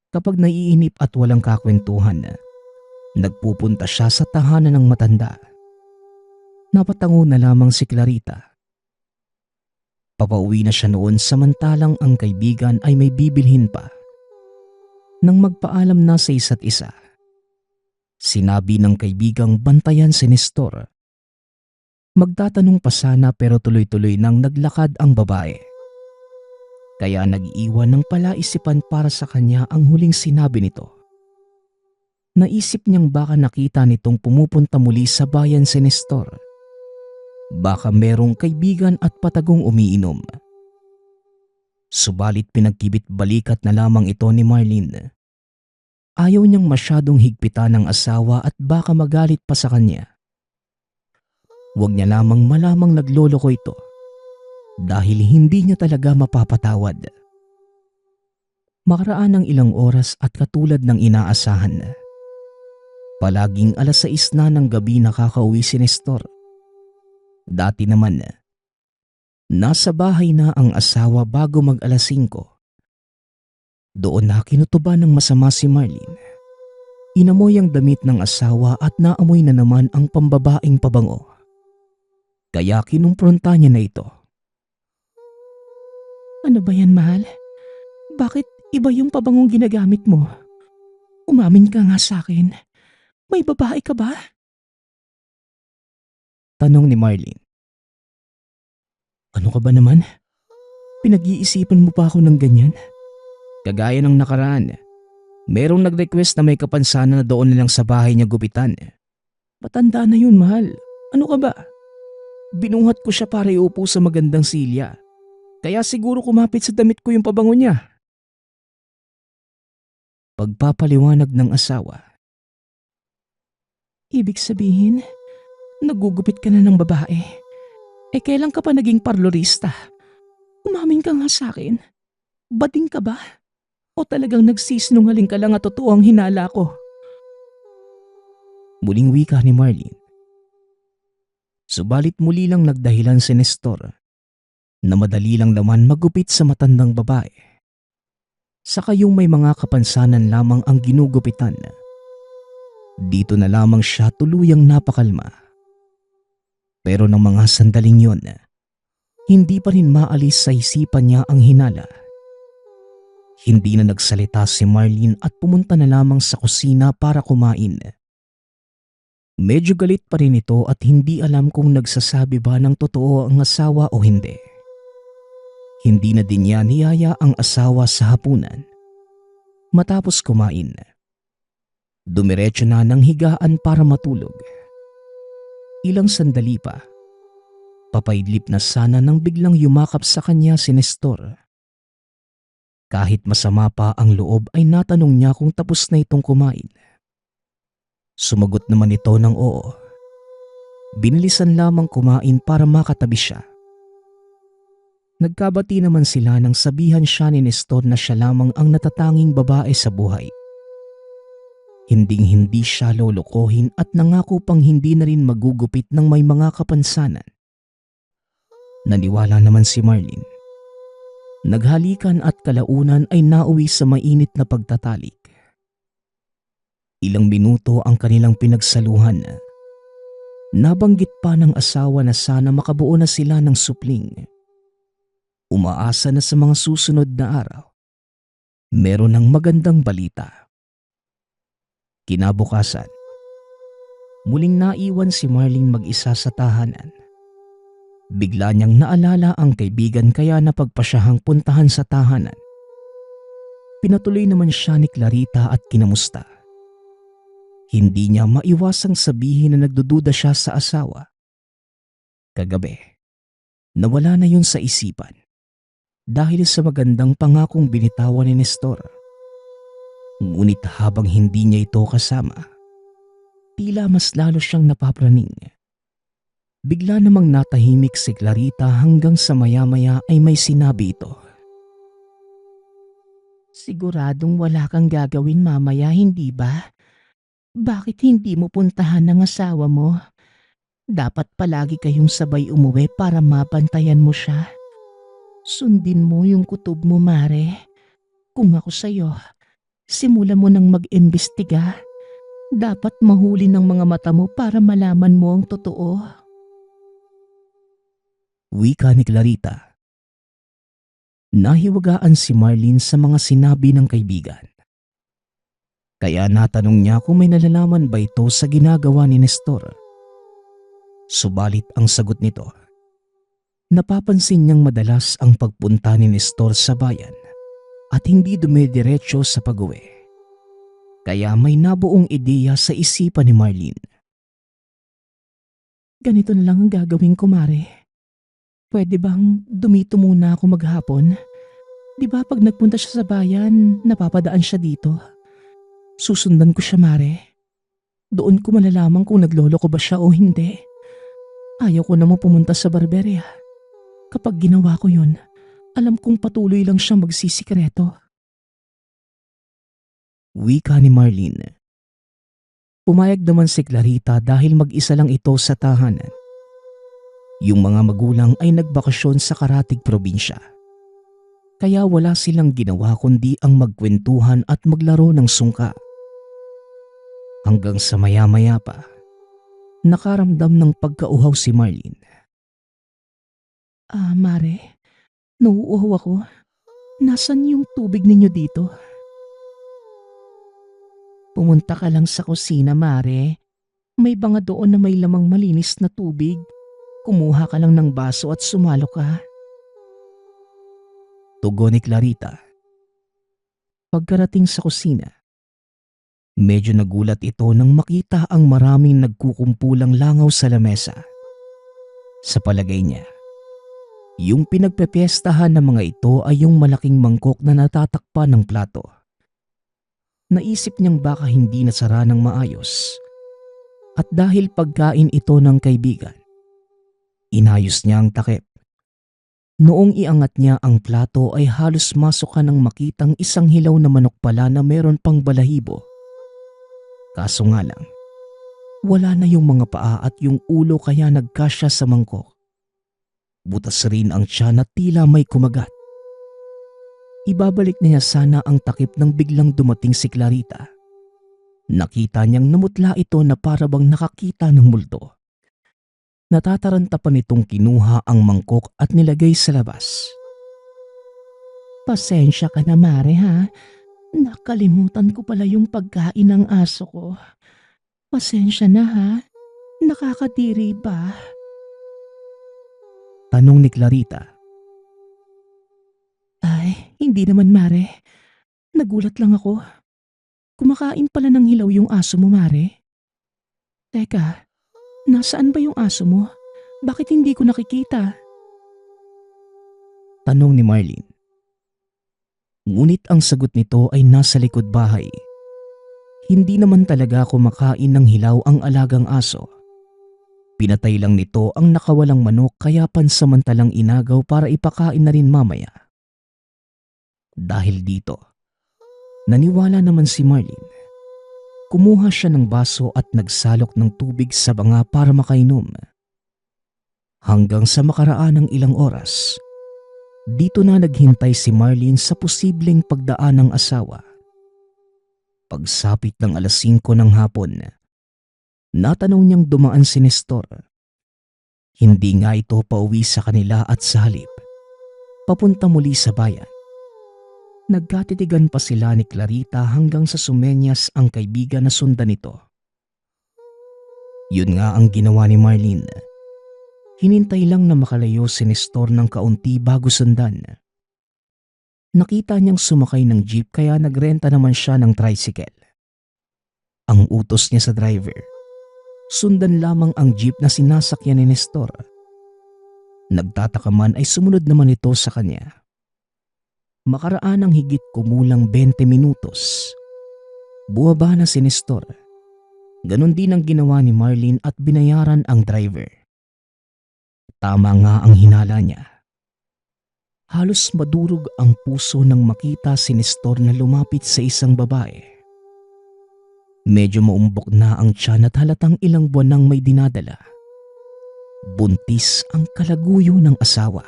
Kapag naiinip at walang kakwentuhan, nagpupunta siya sa tahanan ng matanda. Napatango na lamang si Clarita. Papauwi na siya noon samantalang ang kaibigan ay may bibilhin pa. Nang magpaalam na sa isa't isa, sinabi ng kaibigang bantayan si Nestor. Magtatanong pa sana pero tuloy-tuloy nang naglakad ang babae. Kaya nag-iwan ng palaisipan para sa kanya ang huling sinabi nito. Naisip niyang baka nakita nitong pumupunta muli sa bayan si Nestor. Baka merong kaibigan at patagong umiinom. Subalit pinagkibit balikat na lamang ito ni Marlene. ayaw niyang masyadong higpitan ng asawa at baka magalit pa sa kanya. Huwag niya lamang malamang nagloloko ito dahil hindi niya talaga mapapatawad. Makaraan ng ilang oras at katulad ng inaasahan, palaging 6:00 na ng gabi nakakauwi si Nestor. Dati naman, nasa bahay na ang asawa bago mag 5:00. Doon na kinutuban ng masama si Marlene. Inamoy ang damit ng asawa at naamoy na naman ang pambabaing pabango. Kaya kinumpronta niya na ito. Ano ba yan, mahal? Bakit iba yung pabangong ginagamit mo? Umamin ka nga sa akin. May babae ka ba? Tanong ni Marlene. Ano ka ba naman? Pinag-iisipan mo pa ako ng ganyan? Kagaya ng nakaraan, merong nag-request na may kapansanan na doon nilang sa bahay niya gupitan. Matanda na yun, mahal. Ano ka ba? Binuhat ko siya para iupo sa magandang silya. Kaya siguro kumapit sa damit ko yung pabango niya. Pagpapaliwanag ng asawa. Ibig sabihin, nagugupit ka na ng babae. Kailan ka pa naging parlorista? Umamin ka nga sa akin. Bading ka ba? O talagang nagsisinungaling ka lang at totoo ang hinala ko? Muling wika ni Marlene. Subalit muli lang nagdahilan si Nestor na madali lang naman magupit sa matandang babae. Saka yung may mga kapansanan lamang ang ginugupitan. Dito na lamang siya tuluyang napakalma. Pero ng mga sandaling yon, hindi pa rin maalis sa isipan niya ang hinala. Hindi na nagsalita si Marlene at pumunta na lamang sa kusina para kumain. Medyo galit pa rin ito at hindi alam kung nagsasabi ba ng totoo ang asawa o hindi. Hindi na din niya niyaya ang asawa sa hapunan. Matapos kumain, dumiretso na ng higaan para matulog. Ilang sandali pa, papaidlip na sana nang biglang yumakap sa kanya si Nestor. Kahit masama pa ang loob ay natanong niya kung tapos na itong kumain. Sumagot naman ito ng oo. Binilisan lamang kumain para makatabi siya. Nagkabati naman sila nang sabihan siya ni Nestor na siya lamang ang natatanging babae sa buhay. Hinding-hindi siya lolokohin at nangako pang hindi na rin magugupit ng may mga kapansanan. Naniwala naman si Marlene. Naghalikan at kalaunan ay nauwi sa mainit na pagtatalik. Ilang minuto ang kanilang pinagsaluhan. Nabanggit pa ng asawa na sana makabuo na sila ng supling. Umaasa na sa mga susunod na araw, meron ng magandang balita. Kinabukasan, muling naiwan si Marlene mag-isa sa tahanan. Bigla niyang naalala ang kaibigan kaya napagpasyahang puntahan sa tahanan. Pinatuloy naman siya ni Clarita at kinamusta. Hindi niya maiwasang sabihin na nagdududa siya sa asawa. Kagabi, nawala na yun sa isipan dahil sa magandang pangakong binitawan ni Nestor. Ngunit habang hindi niya ito kasama, tila mas lalo siyang napapraning. Bigla namang natahimik si Clarita hanggang sa maya-maya ay may sinabi ito. Siguradong wala kang gagawin mamaya, hindi ba? Bakit hindi mo puntahan ng asawa mo? Dapat palagi kayong sabay umuwi para mabantayan mo siya. Sundin mo yung kutob mo, Mare. Kung ako sa'yo, simulan mo nang mag-imbestiga. Dapat mahuli ng mga mata mo para malaman mo ang totoo. Wika ni Clarita. Nahiwagaan si Marlene sa mga sinabi ng kaibigan. Kaya natanong niya kung may nalalaman ba ito sa ginagawa ni Nestor. Subalit ang sagot nito, napapansin niyang madalas ang pagpunta ni Nestor sa bayan at hindi dumidiretso sa pag-uwi. Kaya may nabuong ideya sa isipan ni Marlene. Ganito na lang ang gagawin ko, Mare. Pwede bang dumito muna ako maghapon? Di ba pag nagpunta siya sa bayan, napapadaan siya dito? Susundan ko siya, Mare. Doon ko malalaman kung naglolo ko ba siya o hindi. Ayaw ko namang pumunta sa barberya. Kapag ginawa ko yun, alam kong patuloy lang siyang magsisikreto. Wika ni Marlene. Pumayag naman si Clarita dahil mag-isa lang ito sa tahanan. Yung mga magulang ay nagbakasyon sa karatig probinsya. Kaya wala silang ginawa kundi ang magkwentuhan at maglaro ng sungka. Hanggang sa maya-maya pa, nakaramdam ng pagkauhaw si Marlene. Mare, nauuhaw ako. Nasaan yung tubig ninyo dito? Pumunta ka lang sa kusina, Mare. May banga doon na may lamang malinis na tubig. Kumuha ka lang ng baso at sumalo ka. Tugon ni Clarita. Pagkarating sa kusina, medyo nagulat ito nang makita ang maraming nagkukumpulang langaw sa lamesa. Sa palagay niya, yung pinagpepiestahan ng mga ito ay yung malaking mangkok na natatakpan ng plato. Naisip niyang baka hindi nasara ng maayos. At dahil pagkain ito ng kaibigan, inayos niya ang takip. Noong iangat niya ang plato ay halos masok ka nang makitang isang hilaw na manok pala na meron pang balahibo. Kaso nga lang, wala na yung mga paa at yung ulo kaya nagkasya sa mangkok. Butas rin ang tiyan at tila may kumagat. Ibabalik niya sana ang takip nang biglang dumating si Clarita. Nakita niyang namutla ito na parabang nakakita ng multo. Natataranta pa nitong kinuha ang mangkok at nilagay sa labas. Pasensya ka na, Mare, ha? Nakalimutan ko pala yung pagkain ng aso ko. Pasensya na, ha? Nakakadiri ba? Tanong ni Clarita. Ay, hindi naman, Mare. Nagulat lang ako. Kumakain pala ng hilaw yung aso mo, Mare. Teka, nasaan ba yung aso mo? Bakit hindi ko nakikita? Tanong ni Marlene. Ngunit ang sagot nito ay nasa likod bahay. Hindi naman talaga kumakain ng hilaw ang alagang aso. Pinatay lang nito ang nakawalang manok kaya pansamantalang inagaw para ipakain na rin mamaya. Dahil dito, naniwala naman si Marlene. Kumuha siya ng baso at nagsalok ng tubig sa banga para makainom. Hanggang sa makaraan ng ilang oras, dito na naghintay si Marlene sa posibleng pagdaan ng asawa. Pagsapit ng 5:00 ng hapon, natanong niyang dumaan si Nestor. Hindi nga ito pauwi sa kanila at sa halip, papunta muli sa bayan. Nagkatitigan pa sila ni Clarita hanggang sa sumenyas ang kaibigan na sundan nito. Yun nga ang ginawa ni Marlene. Hinintay lang na makalayo si Nestor ng kaunti bago sundan. Nakita niyang sumakay ng jeep kaya nagrenta naman siya ng tricycle. Ang utos niya sa driver, sundan lamang ang jeep na sinasakyan ni Nestor. Nagtataka man ay sumunod naman ito sa kanya. Makaraan ng higit kumulang 20 minutos, buwaba na si Nestor. Ganon din ang ginawa ni Marlene at binayaran ang driver. Tama nga ang hinala niya. Halos madurog ang puso nang makita si Nestor na lumapit sa isang babae. Medyo maumbok na ang tiyan at halatang ilang buwan nang may dinadala. Buntis ang kalaguyo ng asawa.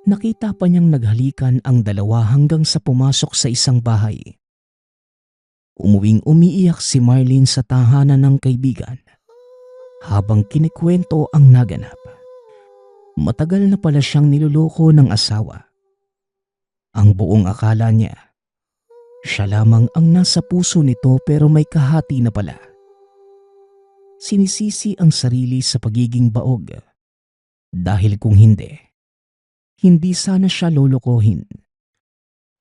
Nakita pa niyang naghalikan ang dalawa hanggang sa pumasok sa isang bahay. Umuwing umiiyak si Marlene sa tahanan ng kaibigan habang kinikwento ang naganap. Matagal na pala siyang niloloko ng asawa. Ang buong akala niya, siya lamang ang nasa puso nito pero may kahati na pala. Sinisisi ang sarili sa pagiging baog dahil kung hindi sana siya lolokohin.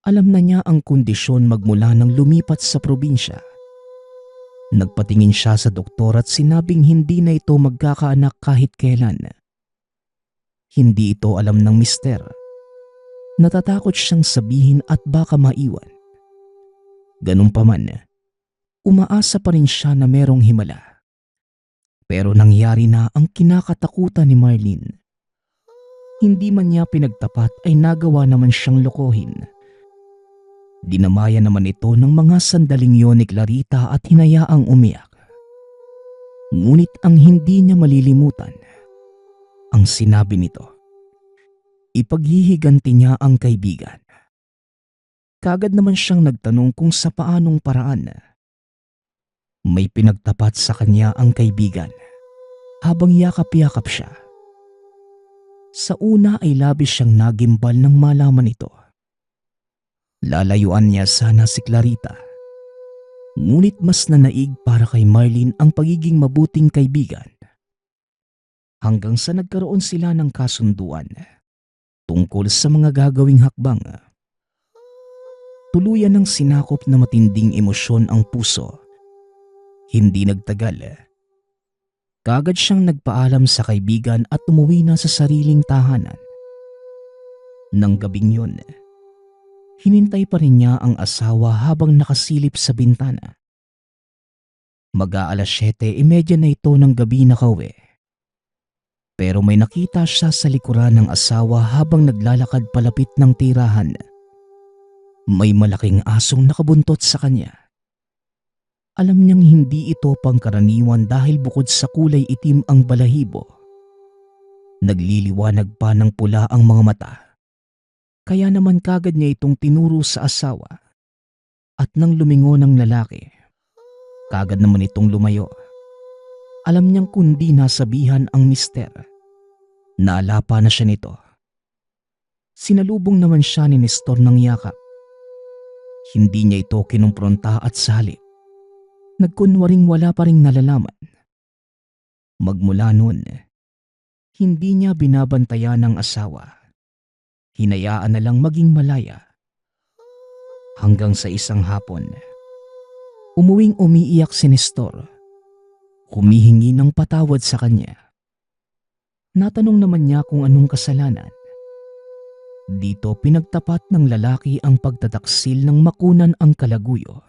Alam na niya ang kondisyon magmula nang lumipat sa probinsya. Nagpatingin siya sa doktor at sinabing hindi na ito magkakaanak kahit kailan. Hindi ito alam ng mister. Natatakot siyang sabihin at baka maiwan. Ganun pa man, umaasa pa rin siya na merong himala. Pero nangyari na ang kinakatakutan ni Marlene. Hindi man niya pinagtapat ay nagawa naman siyang lokohin. Dinamaya naman ito ng mga sandaling yon ni Clarita at hinayaang umiyak. Ngunit ang hindi niya malilimutan, ang sinabi nito, ipaghihiganti niya ang kaibigan. Kagad naman siyang nagtanong kung sa paanong paraan. May pinagtapat sa kanya ang kaibigan habang yakap-yakap siya. Sa una ay labis siyang nagimbal nang malaman ito. Lalayuan niya sana si Clarita. Ngunit mas nanaig para kay Marlene ang pagiging mabuting kaibigan. Hanggang sa nagkaroon sila ng kasunduan tungkol sa mga gagawing hakbang. Tuluyan ng sinakop na matinding emosyon ang puso. Hindi nagtagal. Kagad siyang nagpaalam sa kaibigan at umuwi na sa sariling tahanan. Nang gabing yun, hinintay pa rin niya ang asawa habang nakasilip sa bintana. Mag-aalas 7:30 na ito ng gabi na kauwi. Pero may nakita siya sa likuran ng asawa habang naglalakad palapit ng tirahan. May malaking asong nakabuntot sa kanya. Alam niyang hindi ito pangkaraniwan dahil bukod sa kulay itim ang balahibo, nagliliwanag pa ng pula ang mga mata. Kaya naman kagad niya itong tinuro sa asawa. At nang lumingon ang lalaki, kagad naman itong lumayo. Alam niyang kundi nasabihan ang mister. Naalapa na siya nito. Sinalubong naman siya ni Nestor ng yakap. Hindi niya ito kinumpronta at salip. Nagkunwaring wala pa ring nalalaman. Magmula noon, hindi niya binabantayan ng asawa. Hinayaan na lang maging malaya. Hanggang sa isang hapon, umuwing umiiyak si Nestor. Humihingi ng patawad sa kanya. Natanong naman niya kung anong kasalanan. Dito pinagtapat ng lalaki ang pagtataksil ng makunan ang kalaguyo.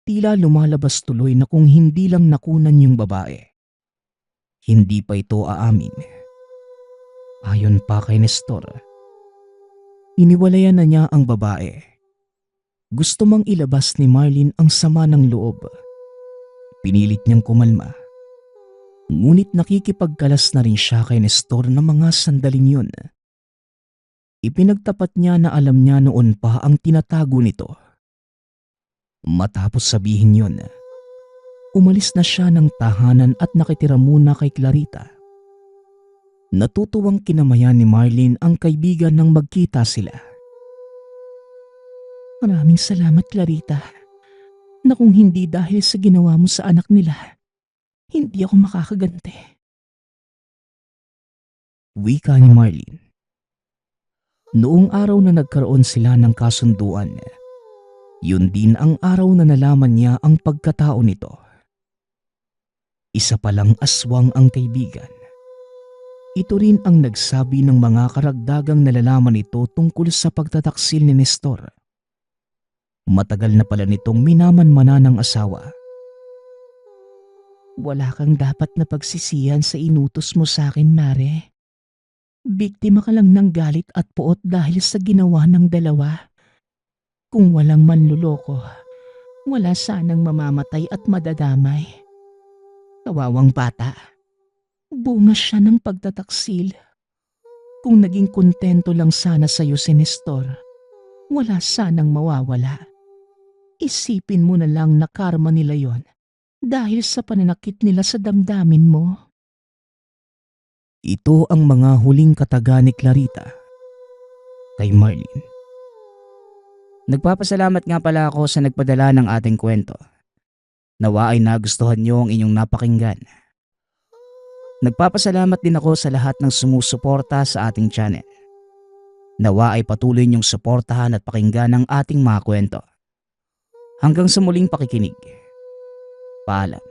Tila lumalabas tuloy na kung hindi lang nakunan yung babae, hindi pa ito aamin. Ayon pa kay Nestor, iniwalayan na niya ang babae. Gusto mang ilabas ni Marlene ang sama ng loob. Pinilit niyang kumalma. Ngunit nakikipagkalas na rin siya kay Nestor ng mga sandaling yun. Ipinagtapat niya na alam niya noon pa ang tinatago nito. Matapos sabihin yun, umalis na siya ng tahanan at nakitira muna kay Clarita. Natutuwang kinamayan ni Marlene ang kaibigan nang magkita sila. Maraming salamat, Clarita, na kung hindi dahil sa ginawa mo sa anak nila, hindi ako makakaganti. Wika ni Marlene. Noong araw na nagkaroon sila ng kasunduan, yun din ang araw na nalaman niya ang pagkatao nito. Isa palang aswang ang kaibigan. Ito rin ang nagsabi ng mga karagdagang nalalaman nito tungkol sa pagtataksil ni Nestor. Matagal na pala nitong minamanmana ng asawa. Wala kang dapat na pagsisihan sa inutos mo sa akin, Mare. Biktima ka lang ng galit at puot dahil sa ginawa ng dalawa. Kung walang manluloko, wala sanang mamamatay at madadamay. Kawawang bata, bunga siya ng pagtataksil. Kung naging kontento lang sana sa'yo si Nestor, wala sanang mawawala. Isipin mo na lang na karma nila yon dahil sa pananakit nila sa damdamin mo. Ito ang mga huling kataga ni Clarita kay Marlene. Nagpapasalamat nga pala ako sa nagpadala ng ating kwento. Nawa ay nagustuhan niyo ang inyong napakinggan. Nagpapasalamat din ako sa lahat ng sumusuporta sa ating channel. Nawa ay patuloy niyong suportahan at pakinggan ang ating mga kwento. Hanggang sa muling pakikinig. Paalam.